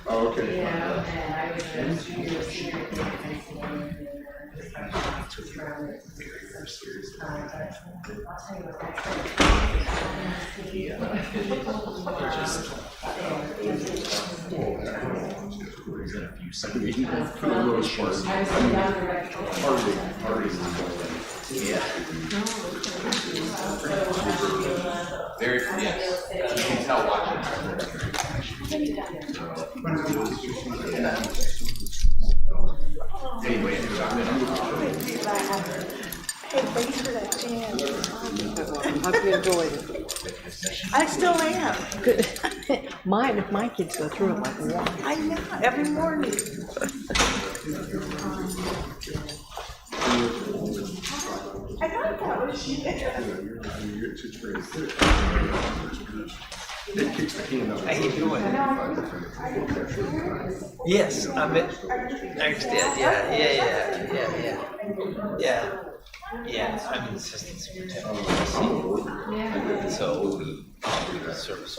Oh, okay. You know, and I was a junior, senior. Very, yes, you can tell watching. Anyway, Hey, thanks for that jam. Hope you enjoyed it. I still am. Good. My kids go through it like water. I know, every morning. I thought that was you. How you doing? Yes, I'm it. I understand. Yeah, I'm an assistant superintendent. So we service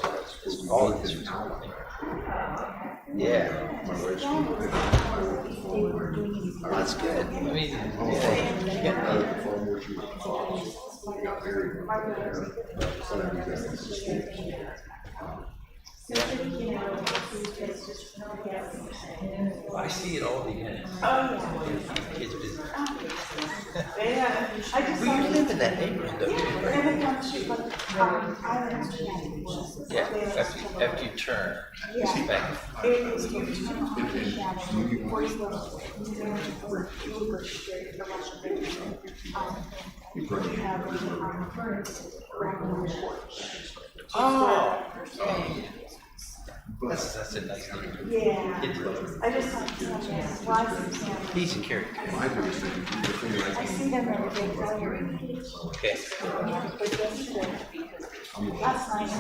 all the districts. Yeah. That's good. I mean, I see it all the time. Kids busy. Well, you live in that neighborhood, don't you? Yeah, after you turn, back. Oh, okay. That's a nice neighborhood. Yeah. Kids love it. I just thought He's a character. I see them every day. Okay. But yesterday, last night,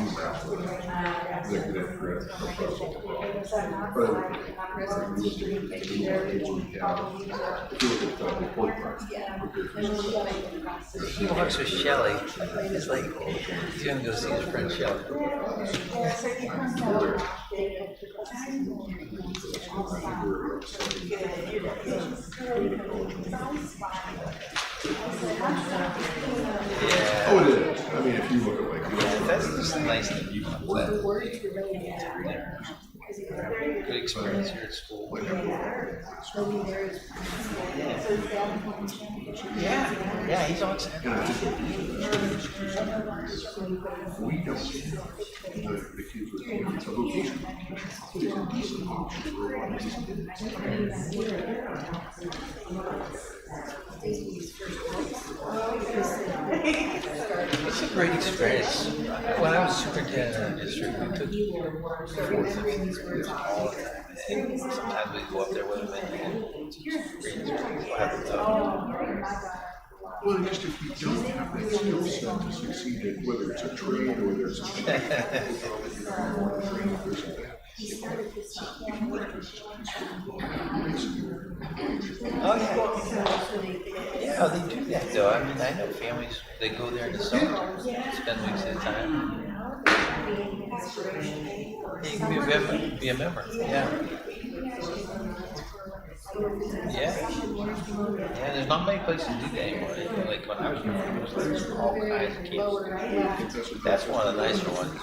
He walks with Shelly. It's like he's gonna go see his friend Shelly. Yeah. Oh, it is. I mean, if you look at like. That's just a nice thing. Good experience here at school. Yeah, he's on set. We don't have the kids with it's a vocation. It's a decent It's a great experience. When I was superintendent in the district, we took fourth and fifth graders all the time. And sometimes we'd go up there with them and just great experience. We'll have to talk. Well, just if you don't have that skill set to succeed in whether it's a trade or there's a Oh, yeah. Yeah, they do that though. I mean, I know families, they go there in the summer, spend weeks at a time. You can be a member, yeah. Yeah, there's not many places to do that anymore. Like when I was growing up, there was all kinds of camps. That's one of the nicer ones.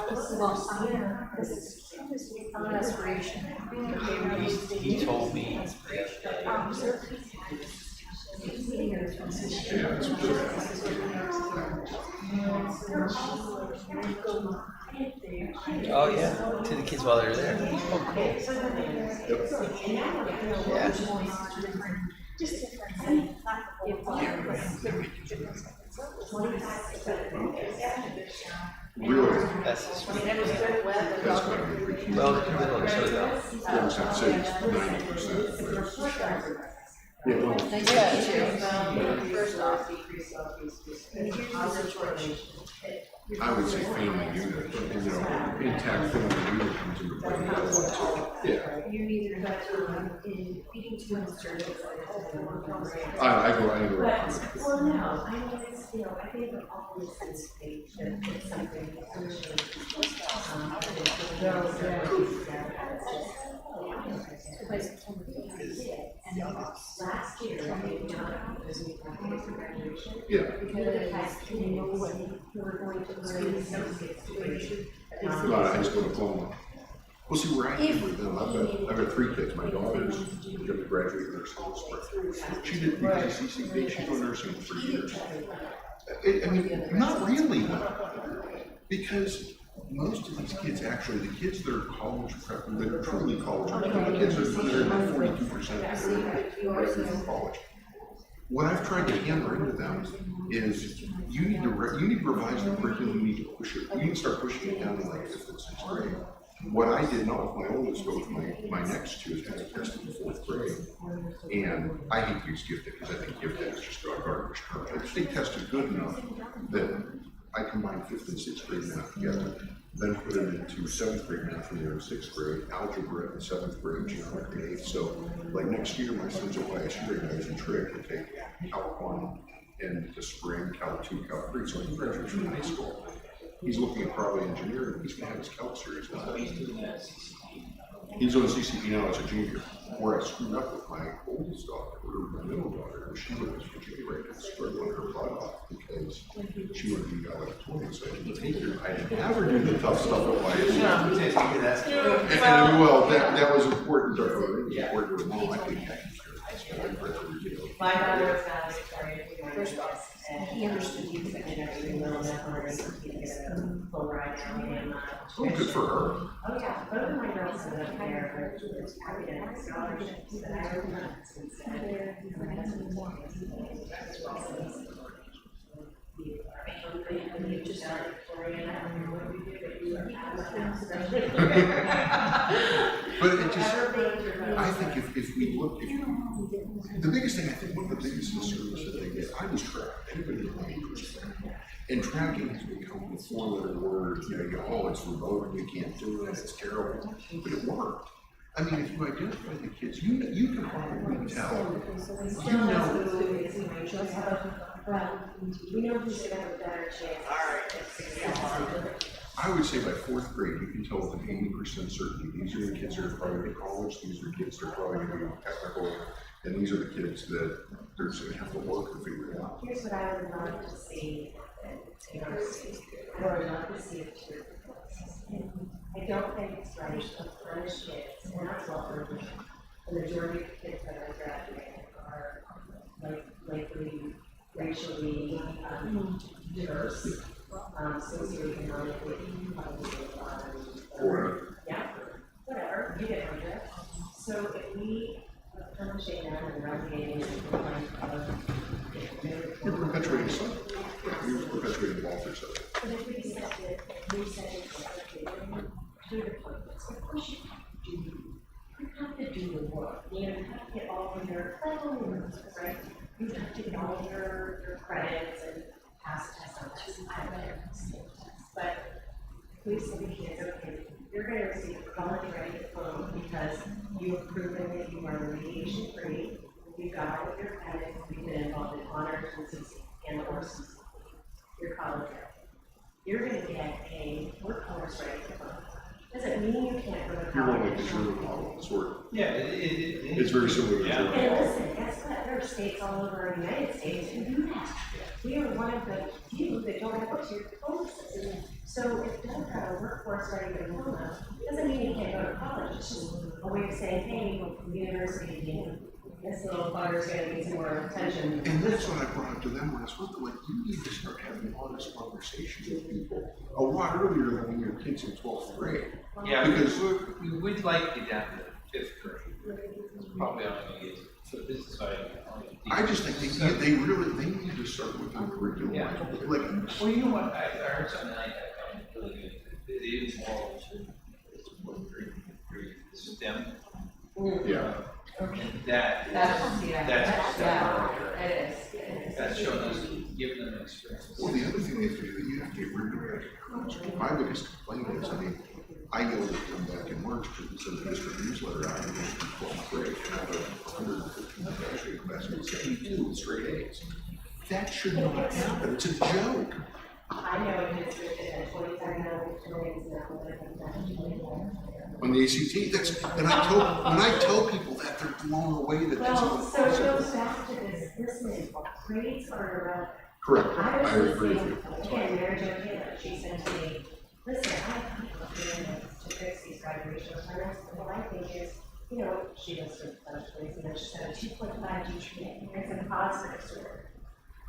He told me oh yeah, to the kids while they're there. Oh cool. Yeah. Really? That's the sweet. That's gotta be a big huge. Well, the middle of Southern. Yeah, I'd say it's 90%. Yeah, well, First off, I would say family unit, but, you know, intact family unit comes into play. Yeah. You need to cut in feeding tubes or. I go. Well, no, I mean, it's, you know, I think of all the sense that it's something last year, I mean, not because we graduated from graduation. Yeah. Because we were going to learn associates degree. High school diploma. Well, see, where I came with them, I've got 3 kids. My daughter's going to graduate nursing this spring. She did because of CCP, she's doing nursing for 3 years. I mean, not really, because most of these kids, actually, the kids that are college prep, that are truly college prep, the kids are 42% graduate college. What I've tried to hammer into them is you need to revise the curriculum, you need to push it, you need to start pushing it down to like 5th and 6th grade. What I did not with my oldest, but with my next 2 is had a test in the 4th grade. And I hate to use gifted because I think gifted is just garbage. If they tested good enough that I combined 5th and 6th grade math together, then put it into 7th grade math when they were in 6th grade, algebra in 7th grade, geometry in 8th. So like next year, my son's at YSU right now, he's in trig to take Cal 1 in the spring, Cal 2, Cal 3. So he graduates from high school. He's looking at probably engineering, he's gonna have his Cal series now. He's on CCP now as a junior, where I screwed up with my oldest daughter, or my middle daughter, she was Virginia right now, struggling her butt off because she wanted to be valedictorian, so I didn't take her. I didn't have her do the tough stuff at YSU. And well, that was important to her, it was important to her mom, I couldn't take care of it. My daughter was valedictorian, first off, and he understood you could get everything little enough on her, so he could get a full ride down and, Oh, good for her. oh yeah, both of my girls are up there, but it's academic scholarships that I don't know since you just started Victoria, I don't know what we did, but you were But it just, I think if we look, the biggest thing, I think one of the biggest disservice that they get, I was tracked, anybody that was tracked. And tracking has become the 4-letter word, you know, oh, it's remote, you can't do it, it's terrible, but it worked. I mean, if you identify the kids, you can probably tell, you know. We know who's gonna have a better chance. I would say by 4th grade, you can tell with an 80% certainty, these are the kids that are probably going to college, these are kids that are probably going to be technical, and these are the kids that they're just going to have to work and figure it out. Here's what I would love to see, I would love to see it too. I don't think it's right to punish kids, and that's what the majority of kids that are graduating are likely racially diverse, socioeconomically, yeah, whatever, you get my drift. So if we are punishing them and relegating You're perpetuating something. You're perpetuating the author stuff. But if we said it's okay, to the purpose, of course you have to do the work. You know, you have to get all of your credits, right? You have to get all of your credits and pass tests on tests. I don't know. But please say to kids, okay, you're going to receive a college-ready diploma because you have proven that you are remediation free. You got all of your credits. You've been involved in honors and courses. You're college-ready. You're going to get a workforce-ready diploma. Doesn't mean you can't go to college. You're more like the German model, sort of. Yeah, It's very similar to the German And model. listen, guess what? There are states all over the United States who do that. We are one of the few that don't have a tiered diploma system. So if Doug got a workforce ready diploma, doesn't mean you can't go to college. It's just a way of saying, hey, university, you know, this little bugger's gonna need some more attention. And that's what I brought up to them when I spoke to, like, you need to start having honest conversations with people a lot earlier than when your kid's in 12th grade. Yeah, Because we'd like to get down to 5th grade. Probably only get, so this is why I only I just think they need to start looking at curriculum, like, Well, you know what, I heard something like that, really good, it is more, it's STEM. yeah. And that's That's showing us, giving them experience. Well, the other thing they have to do, you have to get rid of that. My biggest complaint is, I mean, I yelled at them back in March because it's in the district newsletter, I was in 12th grade, and I have 115 graduating class, and 72 with straight A's. That should not happen, it's a joke. I know it is written at 25 minutes now. On the ACT, that's, and when I tell people that, they're blown away that that's Well, not so it goes back to this, listen, grades are irrelevant. correct. I I was agree with listening, you. again, Mary Jo Taylor, she said to me, listen, I have people doing this to fix these graduation requirements, and what I think is, you know, she does some other things, and then she said a 2.5 GPA, it's a positive sort.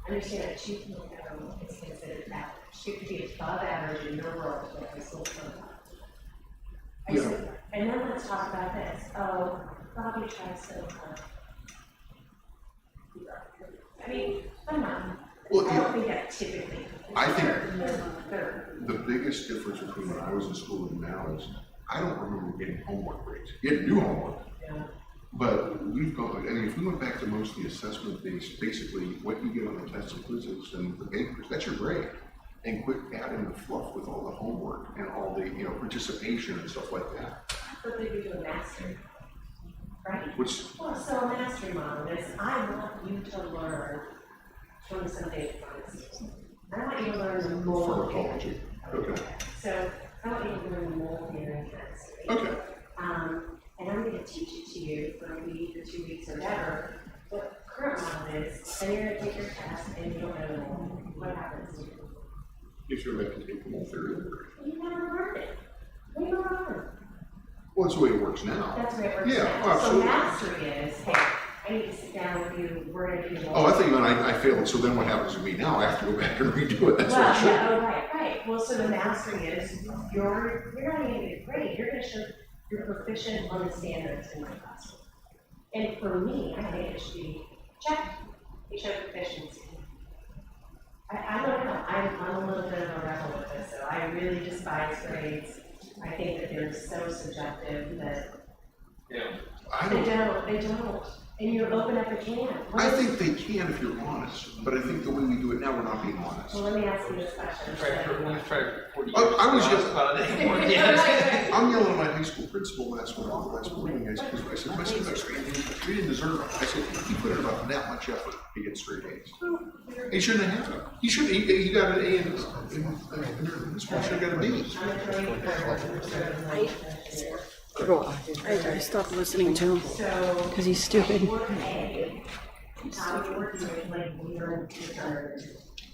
Understand that 2.0 is considered average, you could be above average in your world, but I still don't. I said, and then let's talk about this, oh, Bobby tries so hard. I mean, come on. Well, I don't think that typically. I think the biggest difference between when I was in school and now is, I don't remember getting homework grades. You had to do homework. Yeah. But we've gone, I mean, if we went back to mostly assessment based, basically what you get on the tests and quizzes and the papers, that's your grade. And quit adding the fluff with all the homework and all the, you know, participation and stuff like that. But they do a mastery, right? Which, Well, so a mastery model is, I want you to learn 20-some data points. I want you to learn the mold. pharmacology, okay. So I want you to learn the mold theory and chemistry. Okay. And I'm gonna teach it to you for a week or 2 weeks or whatever. What current model is, then you're gonna take your test and you don't know the mold. What happens to you? If you're making to take the whole theory. You never learned it. You never learned. Well, that's the way it works now. That's the way it works Yeah, now. So absolutely. mastery is, hey, I need to sit down with you, we're gonna do the mold. Oh, I think when I failed, so then what happens to me now? I have to go back and redo it, that's what I Well, should. yeah, oh, right. Well, so the mastery is, you're not even gonna get great, you're gonna show you're proficient on the standards in my classroom. And for me, I think it should be, check, you show proficiency. I don't know, I'm a little bit of a rebel with this, so I really despise grades. I think that they're so subjective that they don't, and you open up a can. I think they can if you're honest, but I think the way we do it now, we're not being honest. Well, let me ask you this question. We've tried for 40 years. I was Honest just- about it anymore. I'm yelling at my high school principal last morning, I said, my son got straight A's, he didn't deserve it. I said, he put in about that much effort to get straight A's. He shouldn't have had it. He shouldn't, he got an A in this one, should have got a B. I stopped listening to him because he's stupid.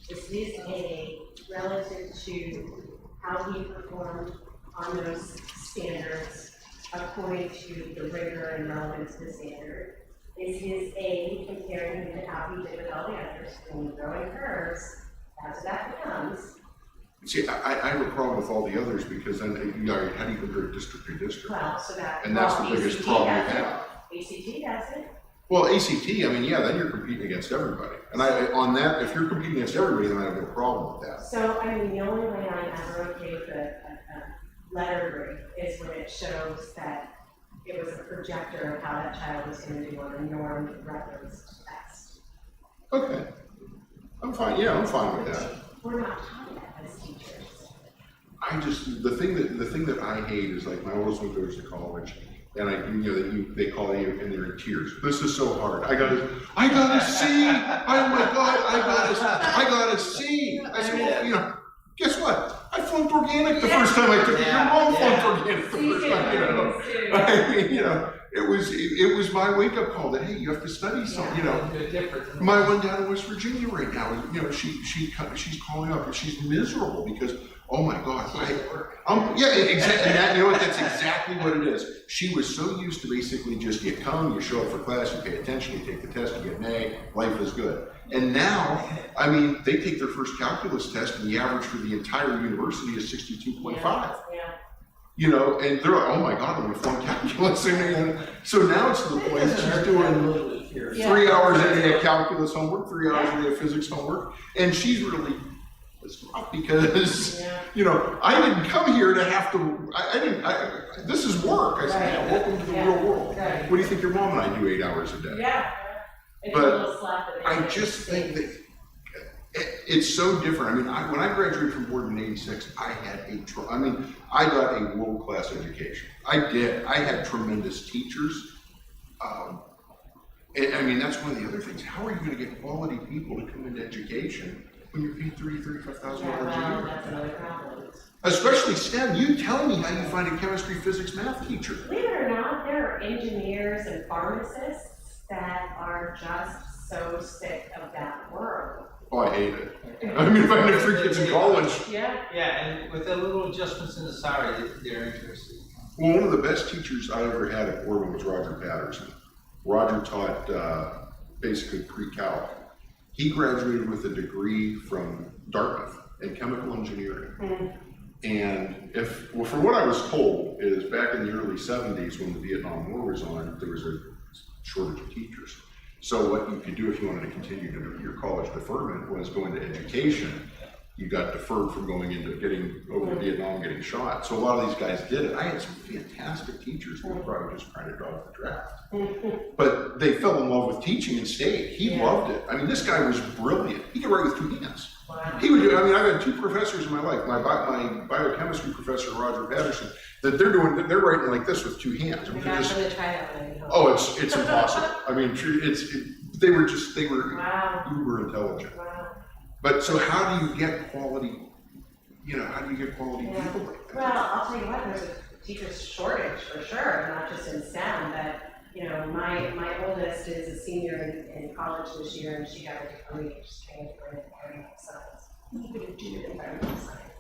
This is a relative to how he performed on those standards according to the rigor and relevance of the standard. Is his A comparing him to how he did with all the others, when you throw in curves, that's what that becomes. See, I have a problem with all the others because then, you know, how do you compare district to district? Well, so that. And that's the biggest problem we have. ACT does it. Well, ACT, I mean, yeah, then you're competing against everybody. And on that, if you're competing against everybody, then I have no problem with that. So, I mean, the only way I'm ever okay with a letter grade is when it shows that it was a projector of how that child was gonna do on a normed reference test. Okay. I'm fine, yeah, I'm fine with that. We're not taught that as teachers. I just, the thing that I hate is like my oldest one goes to college and they call you and they're in tears. This is so hard. I got a C. Oh my God, I got a C. I said, well, you know, guess what? I flunked organic the first time I took it. Your mom flunked organic the first time, you know. I mean, you know, it was my wake up call that, hey, you have to study something, you know. My one down in West Virginia right now, you know, she's calling up and she's miserable because, oh my God, yeah, exactly. You know what? That's exactly what it is. She was so used to basically just you come, you show up for class, you pay attention, you take the test, you get an A, life is good. And now, I mean, they take their first calculus test and the average for the entire university is 62.5. Yeah. You know, and they're like, oh my God, I'm gonna flunk calculus. So now it's to the point she's doing. 3 hours a day of calculus homework, 3 hours a day of physics homework, and she's really pissed off because, you know, I didn't come here to have to, this is work. I said, yeah, welcome to the real world. Right. What do you think your mom and I do 8 hours a day? Yeah. It's a But little slap in the I face. just think that it's so different. I mean, when I graduated from Borden in '86, I had I got a world-class education. I did. I had tremendous teachers. I mean, that's one of the other things. How are you going to get quality people to come into education when you're paid $35,000 a year? Well, that's another problem. Especially STEM. You tell me how you find a chemistry, physics, math teacher. Believe it or not, there are engineers and pharmacists that are just so sick of that world. Oh, I hate it. I mean, if I had 3 kids in college. Yeah. Yeah, and with the little adjustments in the salary, they're interested. Well, one of the best teachers I ever had at Borden was Roger Patterson. Roger taught basically pre-calc. He graduated with a degree from Dartmouth in chemical engineering. And from what I was told, is back in the early 70s when the Vietnam War was on, there was a shortage of teachers. So what you could do if you wanted to continue to do your college deferment was go into education. You got deferred from going into getting over to Vietnam, getting shot. So a lot of these guys did it. I had some fantastic teachers who were probably just trying to draw the draft. But they fell in love with teaching and stayed. He loved it. I mean, this guy was brilliant. He could write with 2 hands. Wow. He would do, I mean, I've had 2 professors in my life, my biochemistry professor, Roger Patterson, that they're writing like this with 2 hands. You're not going to try that one. Oh, it's impossible. I mean, they were Wow. uber intelligent. Wow. But so how do you get quality, how do you get quality people like that? Well, I'll tell you what, there's a teacher's shortage for sure, not just in STEM, but, my oldest is a senior in college this year, and she got a degree, she's trained for environmental science. You could do environmental science.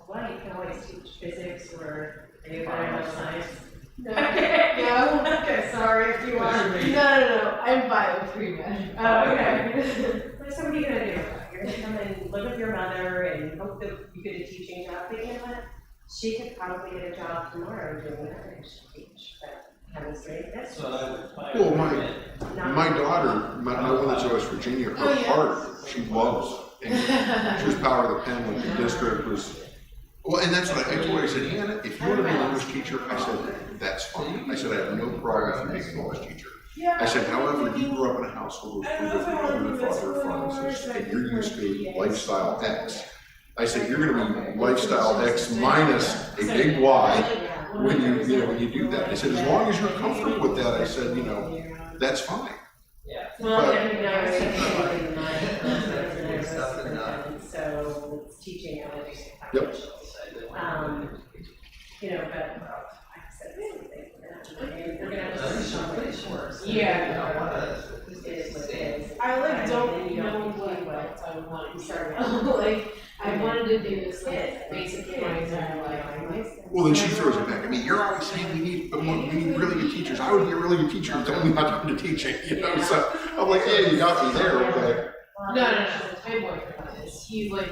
Well, you can always teach physics or environmental science. No, okay, sorry if you are. No, I'm bio pre-med. Oh, okay. So what are you gonna do? You're gonna come and live with your mother and hope that you get a teaching job, but you know what? She could probably get a job tomorrow doing whatever she teach, but chemistry, that's. Well, my daughter, my one that's in West Virginia, her heart, she loves English. She was power of the pen when the district was. Well, and that's what I told her. I said, Hannah, if you want to be an English teacher, I said, that's fine. I said, I have no problem with you being an English teacher. I said, however, you grew up in a household with your mother and father are pharmacists, and you're used to lifestyle X. I said, you're going to be lifestyle X minus a big Y when you do that. I said, as long as you're comfortable with that, I said, that's fine. Yeah. Well, so it's teaching elementary financials. But like I said, we're gonna have to show which works. Yeah. It is what it is. I don't know what I want to start with. I wanted to do this basically my entire life. Well, then she throws it back. I mean, you're always saying we need really good teachers. I would be a really good teacher and tell me not to teaching, So I'm like, yeah, you got me there, okay. No, my boyfriend is. He's like.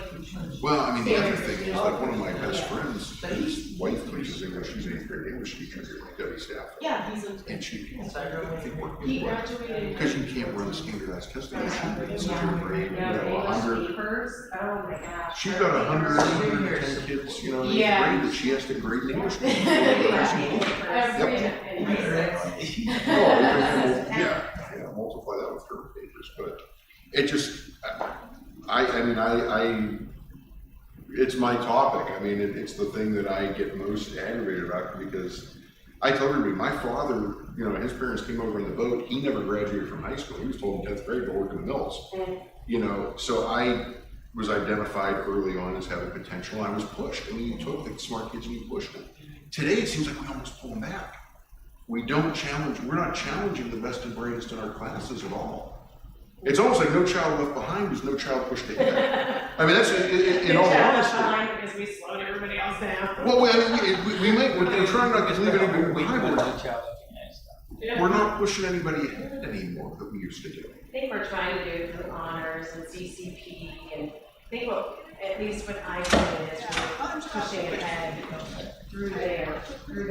Well, I mean, the other thing is, like, one of my best friends, his wife teaches English. She's an 8th grade English teacher here at Debbie Staff. Yeah, he's a. And she He graduated. because you can't run a standardized test exam. It's such a grade, 100. Oh my gosh. She's got 110 kids, in grade that she has to grade in English. Multiply that with her pages, but it just, it's my topic. I mean, it's the thing that I get most aggravated about because I tell everybody, my father, his parents came over in the boat. He never graduated from high school. He was told in 10th grade to work in the mills. So I was identified early on as having potential. I was pushed. I mean, you took the smart kids and you pushed them. Today, it seems like we almost pull them back. We're not challenging the best and brightest in our classes at all. It's almost like no child left behind is no child pushed ahead. I mean, that's in all honesty. Behind because we slowed everybody else down. Well, we're trying not to leave anybody behind. We're not pushing anybody ahead anymore that we used to do. I think we're trying to do it through honors and CCP, and I think at least what I did is really pushing ahead through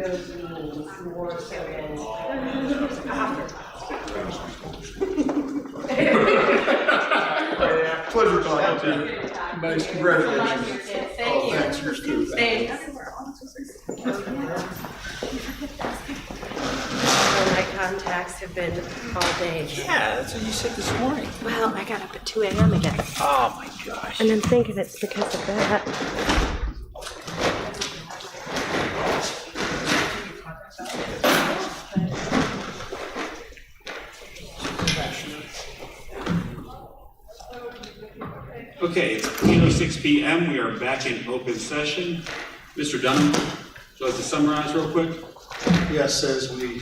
those means more so than after class. Pleasure talking to you. Nice, congratulations. Thank you. Thanks for your Thanks. My contacts have been all day. Yeah, that's what you said this morning. Well, I got up at 2 a.m. again. Oh my gosh. And I'm thinking it's because of that. Okay, it's 8:06 PM. We are back in open session. Mr. Dunham, would you like to summarize real quick? Yes, as we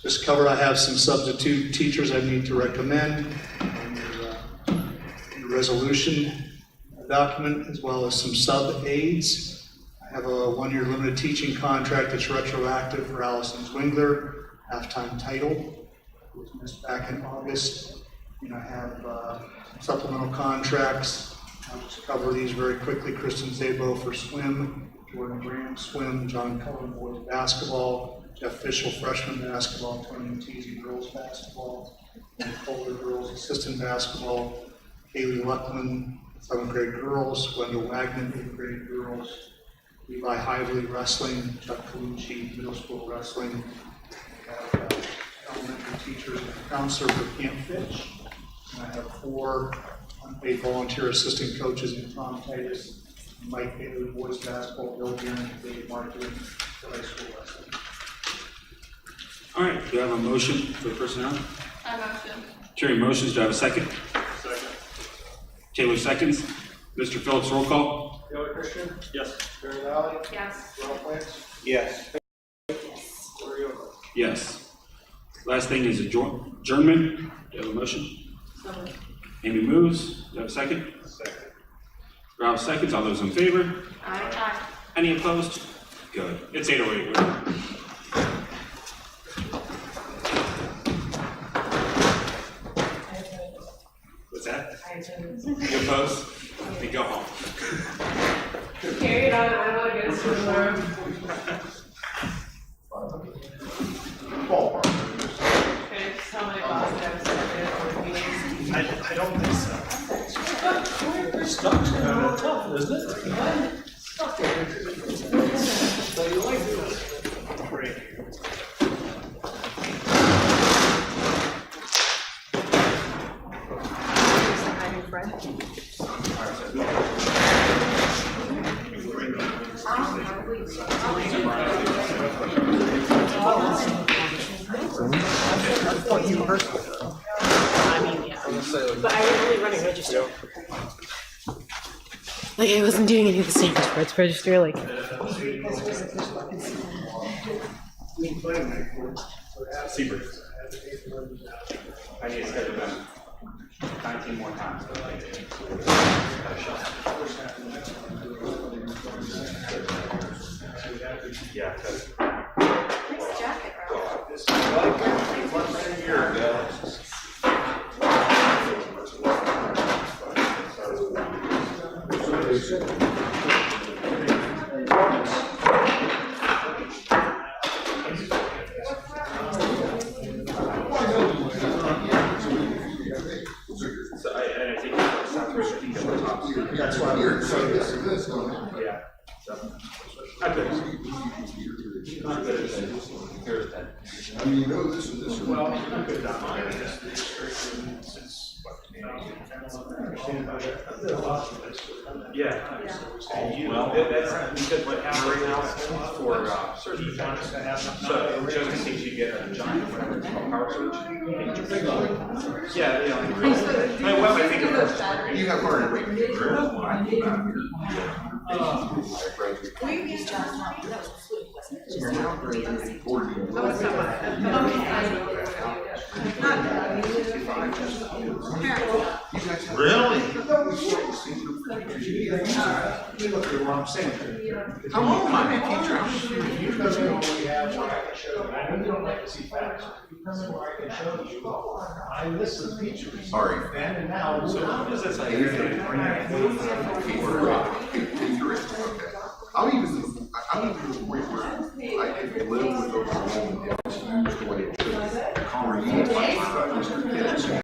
just covered, I have some substitute teachers I need to recommend in your resolution document, as well as some sub-aides. I have a one-year limited teaching contract that's retroactive for Allison Zwingler, half-time title, who was missed back in August. And I have supplemental contracts. I'll just cover these very quickly. Kristen Zabo for swim, Jordan Graham swim, John Cullen boys basketball, Jeff Fishel freshman basketball, Tony Matizzi girls basketball, and Kohler girls assistant basketball, Kaylee Luckman 7th grade girls, Wendell Wagner 8th grade girls, Levi Hively wrestling, Chuck Colucci middle school wrestling. I have elementary teachers and counselor for Camp Fitch. And I have 4 unpaid volunteer assistant coaches in Tom Titus, Mike Bailey, boys basketball, Bill Gearing, David Martin, for high school wrestling. All right, do you have a motion for the personnel? I motion. Terry motions, do I have a second? Second. Taylor seconds. Mr. Phillips, roll call. Taylor Christian? Yes. Barry Valley? Yes. Ralph Lance? Yes. Lori Oakley? Yes. Last thing is adjournment. Do you have a motion? Amy moves. Do you have a second? Second. Ralph seconds. All those in favor? Aye. Any opposed? Good. It's 8:08. What's that? You opposed? Then go home. Carry it on, I wanna go to the room. Okay, just tell my boss that I was at meetings. I don't think so. Stuck's kind of tough, isn't it? Stuck. So you like it? Great. But I was only running register. Like I wasn't doing any of the standard sports register, like. Seabird. I need to schedule them 19 more times. Yeah, because. Nice jacket, A year ago. So I think That's why you're saying this going on. Yeah. So I could. I could. I mean, you know this and this. Well, you could not mind this restriction since, Yeah. Well, that's because what happened right now for certain jobs to have, so just in case you get a giant, whatever it's called, power switch. Yeah, yeah. My web, I think it You have heart rate. Really? look at what I'm saying. How long am I a teacher? You know what we have, what I can show you. I know you don't like to see facts. You come in where I can show you. I listen to teachers. Sorry. Then and now. So what is this?